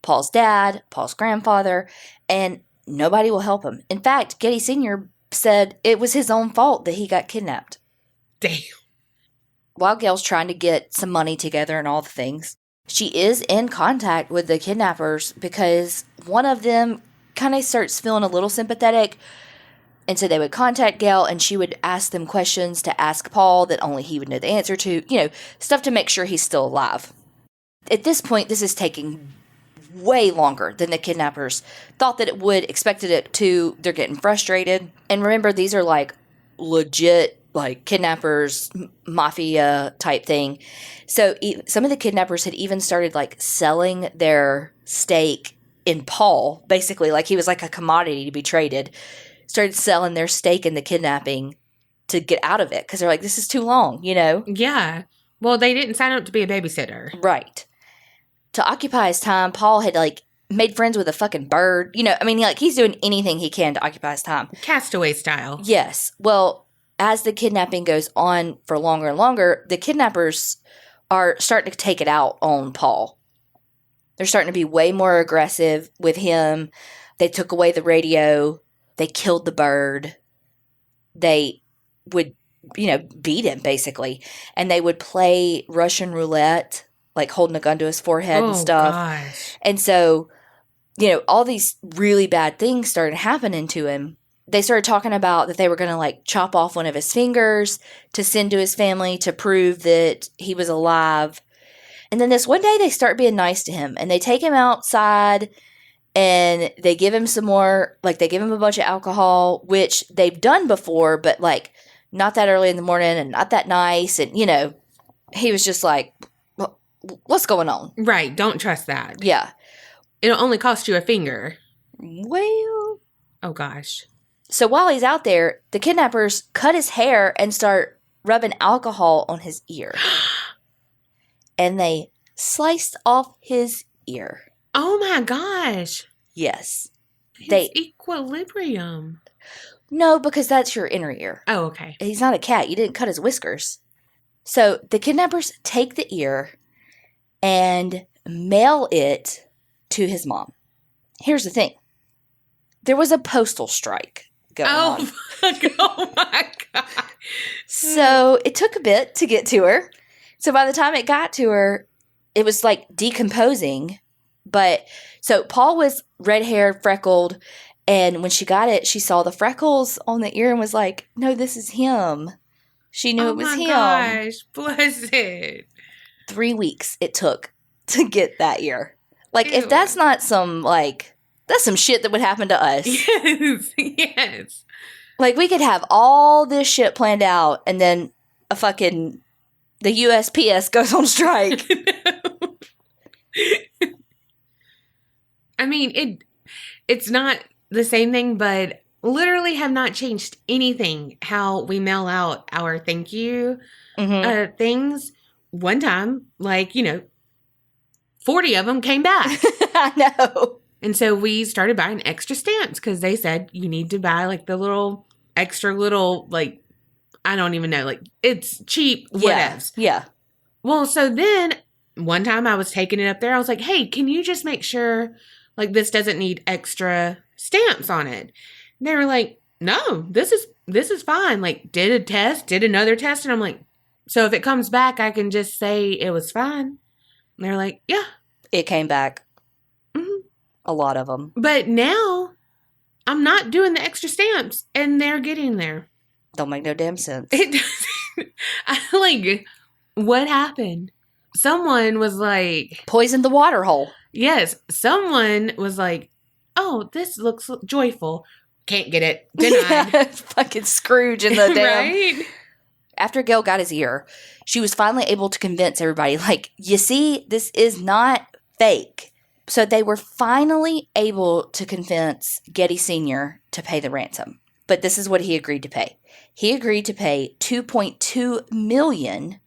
Paul's dad, Paul's grandfather, and nobody will help him. In fact, Getty Sr. said it was his own fault that he got kidnapped. Damn. While Gail's trying to get some money together and all the things, she is in contact with the kidnappers because one of them kind of starts feeling a little sympathetic. And so they would contact Gail and she would ask them questions to ask Paul that only he would know the answer to, you know, stuff to make sure he's still alive. At this point, this is taking way longer than the kidnappers thought that it would, expected it to. They're getting frustrated. And remember, these are like legit, like kidnappers, mafia type thing. So some of the kidnappers had even started like selling their stake in Paul, basically, like he was like a commodity to be traded. Started selling their stake in the kidnapping to get out of it because they're like, this is too long, you know? Yeah. Well, they didn't sign up to be a babysitter. Right. To occupy his time, Paul had, like, made friends with a fucking bird. You know, I mean, like, he's doing anything he can to occupy his time. Castaway style. Yes. Well, as the kidnapping goes on for longer and longer, the kidnappers are starting to take it out on Paul. They're starting to be way more aggressive with him. They took away the radio. They killed the bird. They would, you know, beat him, basically. And they would play Russian roulette, like holding a gun to his forehead and stuff. Gosh. And so, you know, all these really bad things started happening to him. They started talking about that they were going to, like, chop off one of his fingers to send to his family to prove that he was alive. And then this one day they start being nice to him. And they take him outside and they give him some more, like, they give him a bunch of alcohol, which they've done before, but, like, not that early in the morning and not that nice. And, you know, he was just like, what's going on? Right. Don't trust that. Yeah. It'll only cost you a finger. Well. Oh, gosh. So while he's out there, the kidnappers cut his hair and start rubbing alcohol on his ear. And they sliced off his ear. Oh, my gosh. Yes. His equilibrium. No, because that's your inner ear. Oh, okay. He's not a cat. You didn't cut his whiskers. So the kidnappers take the ear and mail it to his mom. Here's the thing. There was a postal strike going on. Oh my God. So it took a bit to get to her. So by the time it got to her, it was like decomposing. But so Paul was red-haired, freckled, and when she got it, she saw the freckles on the ear and was like, no, this is him. She knew it was him. Oh my gosh, bless it. 3 weeks it took to get that ear. Like, Ew. if that's not some, like, that's some shit that would happen to us. Yes, yes. Like, we could have all this shit planned out, and then the USPS goes on strike. I mean, it's not the same thing, but literally have not changed anything how we mail out our thank you things. One time, like, 40 of them came back. I know. And so we started buying extra stamps because they said you need to buy, like, the little extra little, like, I don't even know, like, it's cheap, whatevs. Yeah. Well, so then one time I was taking it up there. I was like, hey, can you just make sure, like, this doesn't need extra stamps on it? And they were like, no, this is fine. Like, did a test, did another test. And I'm like, so if it comes back, I can just say it was fine. And they're like, yeah. It came back. Mm-hmm. A lot of them. But now I'm not doing the extra stamps and they're getting there. Don't make no damn sense. It doesn't. Like, what happened? Someone was like, poisoned the water hole. Yes. Someone was like, oh, this looks joyful. Can't get it. Denied. Fucking Scrooge in the damn. Right? After Gail got his ear, she was finally able to convince everybody, like, you see, this is not fake. So they were finally able to convince Getty Sr. to pay the ransom. But this is what he agreed to pay. He agreed to pay $2.2 million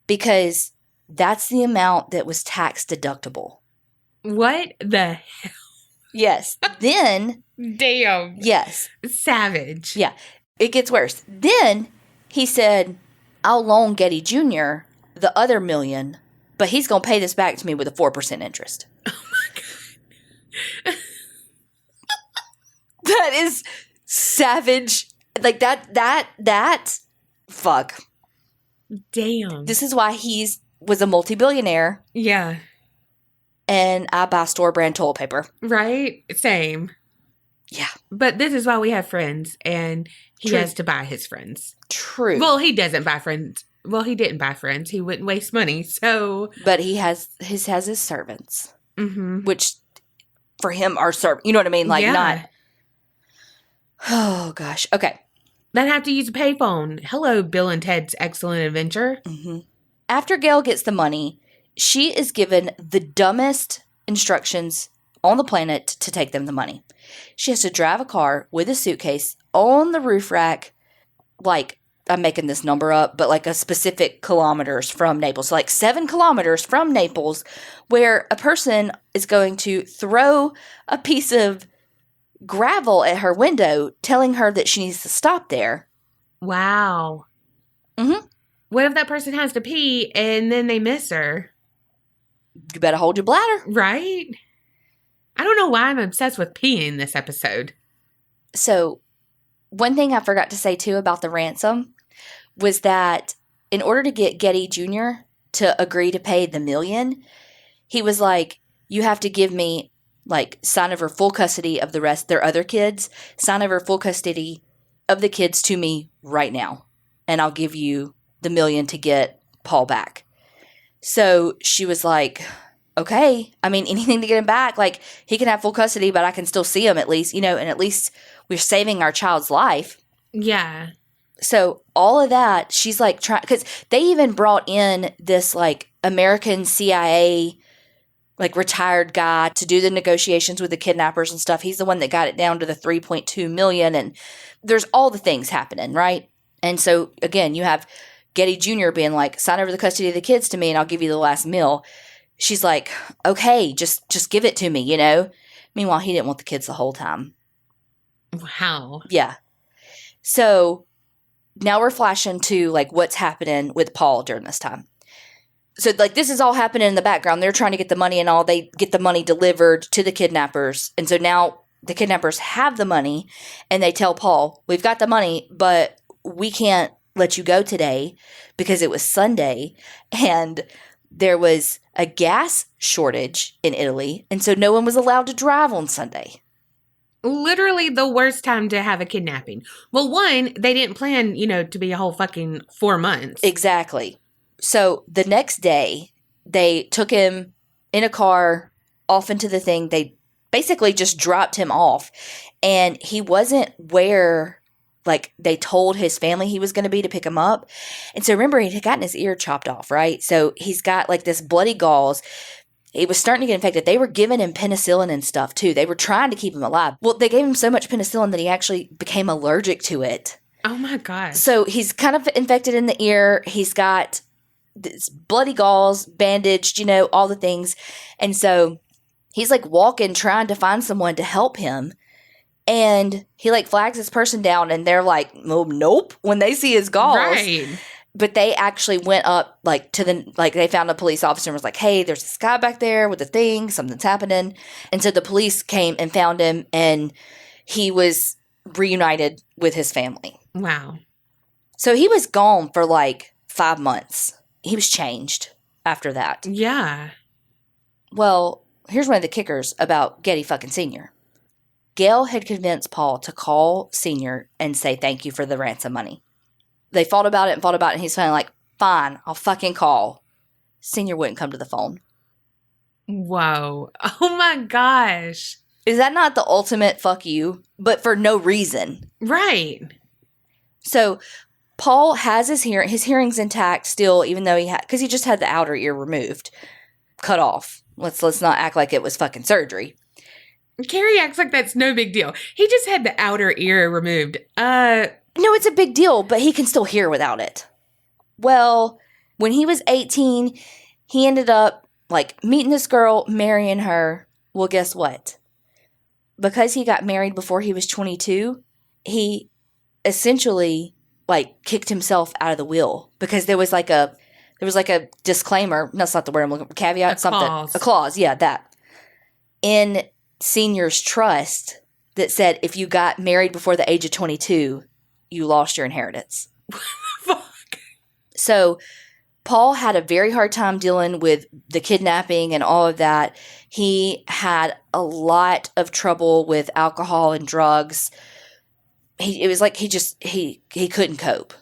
because that's the amount that was tax deductible. What the hell? Yes. Then. Damn. Yes. Savage. Yeah. It gets worse. Then he said, I'll loan Getty Jr. the other $1 million, but he's going to pay this back to me with a 4% interest. Oh my God. That is savage. Like that. Fuck. Damn. This is why was a multi-billionaire. Yeah. And I buy store brand toilet paper. Right? Same. Yeah. But this is why we have friends, and he True. has to buy his friends. True. Well, he doesn't buy friends. Well, he didn't buy friends. He wouldn't waste money, so. But he has his servants. Mm-hmm. Which, for him, are servants. You know what I mean? Like, not. Oh, gosh. Okay. Then have to use a payphone. Hello, Bill and Ted's Excellent Adventure. Mm-hmm. After Gail gets the money, she is given the dumbest instructions on the planet to take them the money. She has to drive a car with a suitcase on the roof rack like, I'm making this number up, but like a specific kilometers from Naples. So like 7 kilometers from Naples, where a person is going to throw a piece of gravel at her window, telling her that she needs to stop there. Wow. Mm-hmm. What if that person has to pee and then they miss her? You better hold your bladder. Right? I don't know why I'm obsessed with peeing this episode. So, one thing I forgot to say too about the ransom was that in order to get Getty Jr. to agree to pay the $1 million, he was like, you have to give me, like, sign over full custody of the rest, their other kids, sign over full custody of the kids to me right now, and I'll give you the $1 million to get Paul back. So she was like, okay, I mean, anything to get him back. Like, he can have full custody, but I can still see him at least, and at least we're saving our child's life. Yeah. So all of that, she's like trying, because they even brought in this like American CIA, like retired guy to do the negotiations with the kidnappers and stuff. He's the one that got it down to the 3.2 million. And there's all the things happening, right? And so again, you have Getty Jr. being like, sign over the custody of the kids to me and I'll give you the last meal. She's like, okay, just give it to me, Meanwhile, he didn't want the kids the whole time. Wow. Yeah. So now we're flashing to like what's happening with Paul during this time. So like this is all happening in the background. They're trying to get the money and all. They get the money delivered to the kidnappers. And so now the kidnappers have the money and they tell Paul, we've got the money, but we can't let you go today because it was Sunday and there was a gas shortage in Italy. And so no one was allowed to drive on Sunday. Literally the worst time to have a kidnapping. Well, one, they didn't plan, to be a whole fucking 4 months. Exactly. So the next day, they took him in a car off into the thing. They basically just dropped him off. And he wasn't where, like, they told his family he was going to be to pick him up. And so remember, he had gotten his ear chopped off, right? So he's got, like, this bloody gauze. He was starting to get infected. They were giving him penicillin and stuff, too. They were trying to keep him alive. Well, they gave him so much penicillin that he actually became allergic to it. Oh, my gosh. So he's kind of infected in the ear. He's got this bloody gauze, bandaged, all the things. And so he's, like, walking, trying to find someone to help him. And he, like, flags this person down, and they're like, oh, nope, when they see his gauze. Right. But they actually went up, like, they found a police officer and was like, hey, there's this guy back there with a thing. Something's happening. And so the police came and found him, and he was reunited with his family. Wow. So he was gone for, like, 5 months. He was changed after that. Yeah. Well, here's one of the kickers about Getty fucking Sr. Gail had convinced Paul to call Sr. and say thank you for the ransom money. They fought about it, and he's finally like, fine, I'll fucking call. Senior wouldn't come to the phone. Whoa. Oh my gosh. Is that not the ultimate fuck you? But for no reason. Right. So Paul has his hearing's intact still, even though because he just had the outer ear removed, cut off. Let's not act like it was fucking surgery. Kerri acts like that's no big deal. He just had the outer ear removed. No, it's a big deal, but he can still hear without it. Well, when he was 18, he ended up, like, meeting this girl, marrying her. Well, guess what? Because he got married before he was 22, he essentially, like, kicked himself out of the will. Because there was like a disclaimer. No, that's not the word I'm looking for. Caveat, something. Clause. A clause, yeah, that. In Senior's trust that said if you got married before the age of 22, you lost your inheritance. Fuck. So Paul had a very hard time dealing with the kidnapping and all of that. He had a lot of trouble with alcohol and drugs. It was like he couldn't cope.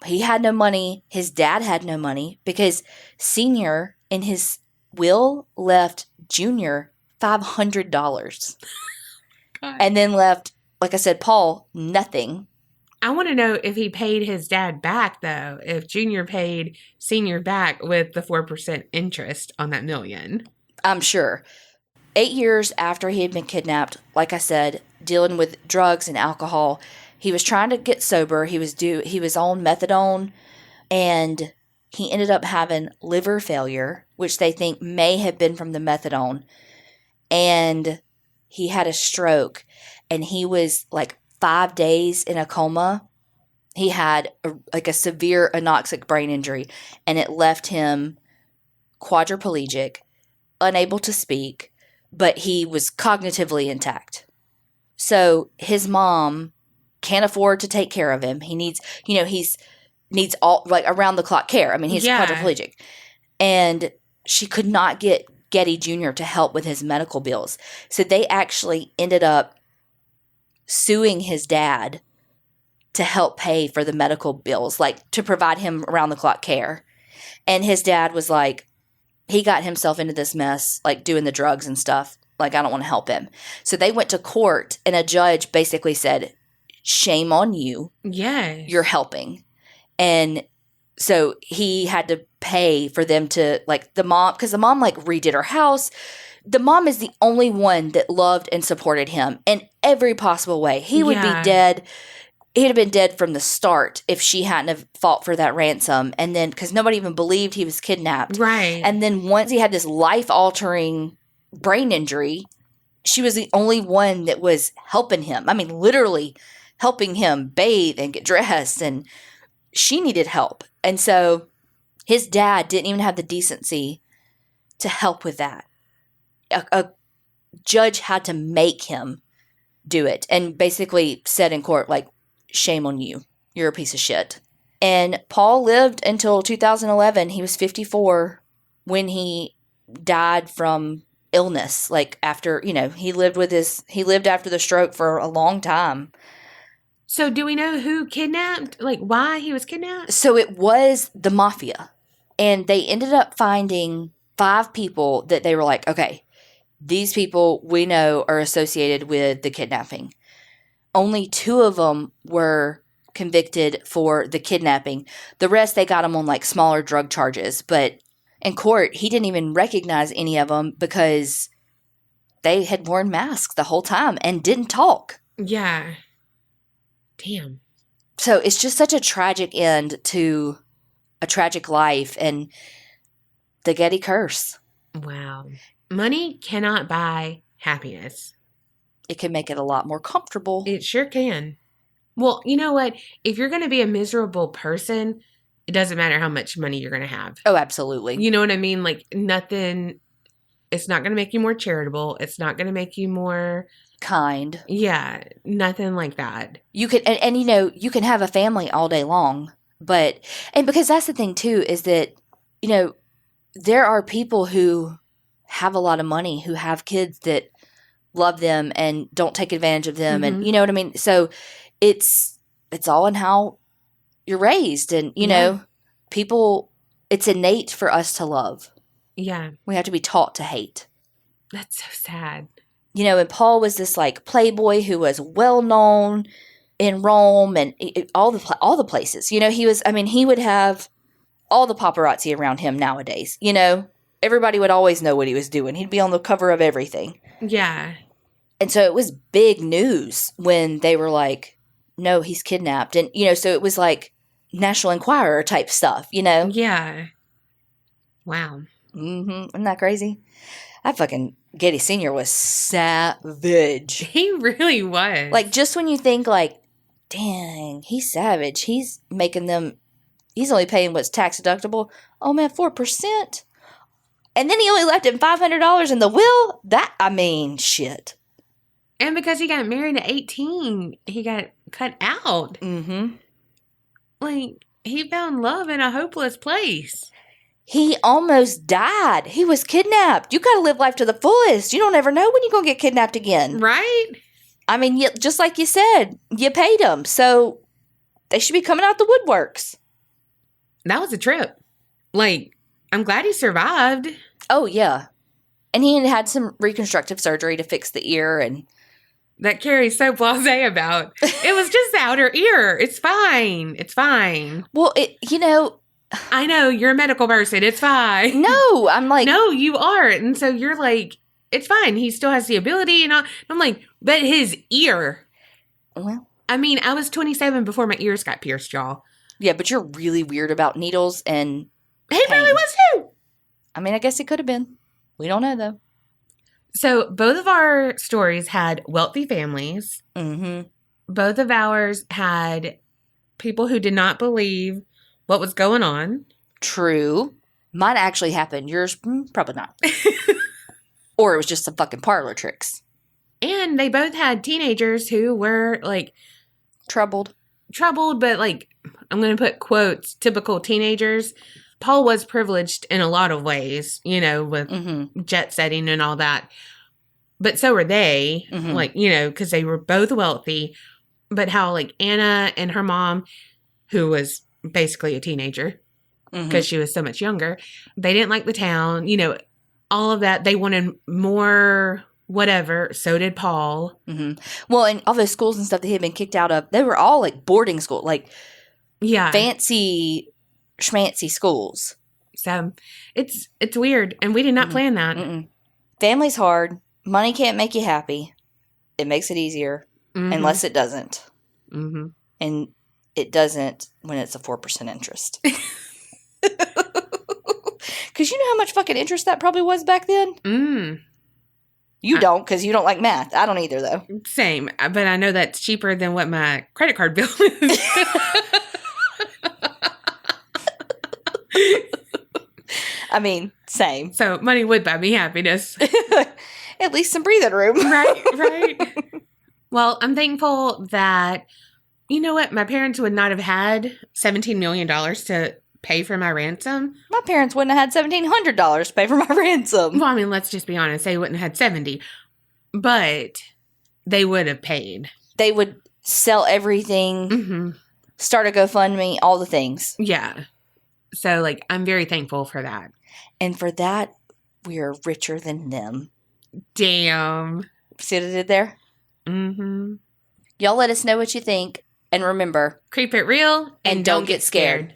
He had no money. His dad had no money because Senior in his will left Junior $500 and then left, like I said, Paul nothing. I want to know if he paid his dad back, though, if Junior paid Senior back with the 4% interest on that $1 million. I'm sure. 8 years after he had been kidnapped, like I said, dealing with drugs and alcohol, He was trying to get sober. He was on methadone, and he ended up having liver failure, which they think may have been from the methadone. And he had a stroke, and he was like 5 days in a coma. He had a severe anoxic brain injury, and it left him quadriplegic, unable to speak, but he was cognitively intact. So his mom can't afford to take care of him. He needs, needs all like around the clock care. I mean, he's quadriplegic. And she could not get Getty Jr. to help with his medical bills. So they actually ended up suing his dad to help pay for the medical bills, like to provide him around the clock care. And his dad was like, he got himself into this mess, like doing the drugs and stuff. Like, I don't want to help him. So they went to court, and a judge basically said, shame on you. Yes. You're helping. And so he had to pay for them to, like, the mom, because the mom, like, redid her house. The mom is the only one that loved and supported him in every possible way. He would be dead. He'd have been dead from the start if she hadn't have fought for that ransom. And then, because nobody even believed he was kidnapped. Right. And then once he had this life-altering brain injury, she was the only one that was helping him. I mean, literally helping him bathe and get dressed, and she needed help. And so his dad didn't even have the decency to help with that. A judge had to make him do it, and basically said in court, like, shame on you. You're a piece of shit. And Paul lived until 2011. He was 54 when he died from illness. Like, after, he lived after the stroke for a long time. So do we know who kidnapped, like why he was kidnapped? So it was the mafia. And they ended up finding 5 people that they were like, okay, these people we know are associated with the kidnapping. Only 2 of them were convicted for the kidnapping. The rest, they got them on like smaller drug charges. But in court, he didn't even recognize any of them because they had worn masks the whole time and didn't talk. Yeah. Damn. So it's just such a tragic end to a tragic life, and the Getty curse. Wow. Money cannot buy happiness. It can make it a lot more comfortable. It sure can. Well, you know what? If you're going to be a miserable person, it doesn't matter how much money you're going to have. Oh, absolutely. You know what I mean? Like, nothing, it's not going to make you more charitable. It's not going to make you more kind. Yeah, nothing like that. You can, and you can have a family all day long, and because that's the thing too, is that, there are people who have a lot of money, who have kids that love them and don't take advantage of them. And you know what I mean? So it's all in how you're raised, and, people, it's innate for us to love. Yeah. We have to be taught to hate. That's so sad. And Paul was this like playboy who was well known in Rome and all the places. He would have all the paparazzi around him nowadays. Everybody would always know what he was doing. He'd be on the cover of everything. Yeah. And so it was big news when they were like, no, he's kidnapped. And, so it was like National Enquirer type stuff, Yeah. Wow. Isn't that crazy? That fucking Getty Sr. was savage. He really was. Like, just when you think, like, dang, he's savage. He's making them, he's only paying what's tax deductible. Oh, man, 4%. And then he only left him $500 in the will? Shit. And because he got married at 18, he got cut out. Mm-hmm. Like, he found love in a hopeless place. He almost died. He was kidnapped. You got to live life to the fullest. You don't ever know when you're going to get kidnapped again. Right? Just like you said, you paid them. So they should be coming out the woodworks. That was a trip. Like, I'm glad he survived. Oh, yeah. And he had some reconstructive surgery to fix the ear. And that Kerri's so blasé about. It was just the outer ear. It's fine. It's fine. Well, I know, you're a medical person. It's fine. No, I'm like... No, you are. And so you're like, it's fine. He still has the ability. And I'm like, but his ear. Well, I mean, I was 27 before my ears got pierced, y'all. Yeah, but you're really weird about needles and He pain. probably was too. I mean, I guess it could have been. We don't know, though. So both of our stories had wealthy families. Mm-hmm. Both of ours had people who did not believe what was going on. True. Mine actually happened. Yours, probably not. Or it was just some fucking parlor tricks. And they both had teenagers who were, like... Troubled, but, like, I'm going to put quotes, typical teenagers. Paul was privileged in a lot of ways, you know, with jet setting and all that. But so were they, like, you know, because they were both wealthy. But how, like, Anna and her mom, who was basically a teenager because she was so much younger, they didn't like the town, you know, all of that. They wanted more whatever. So did Paul. Well, and all those schools and stuff that he had been kicked out of, they were all, like, boarding school, like, fancy schmancy schools. So it's weird, and we did not plan that. Family's hard. Money can't make you happy. It makes it easier, unless it doesn't. And it doesn't when it's a 4% interest. Because you know how much fucking interest that probably was back then? You don't, because you don't like math. I don't either, though. Same, but I know that's cheaper than what my credit card bill is. I mean, same. So money would buy me happiness. At least some breathing room. Right. Well, I'm thankful that, you know what, my parents would not have had $17 million to pay for my ransom. My parents wouldn't have had $1,700 to pay for my ransom. Well, I mean, let's just be honest. They wouldn't have had 70, but they would have paid. They would sell everything, start a GoFundMe, all the things. Yeah. So, like, I'm very thankful for that. And for that, we are richer than them. Damn. See what I did there? Y'all let us know what you think. And remember, keep it real and don't get scared.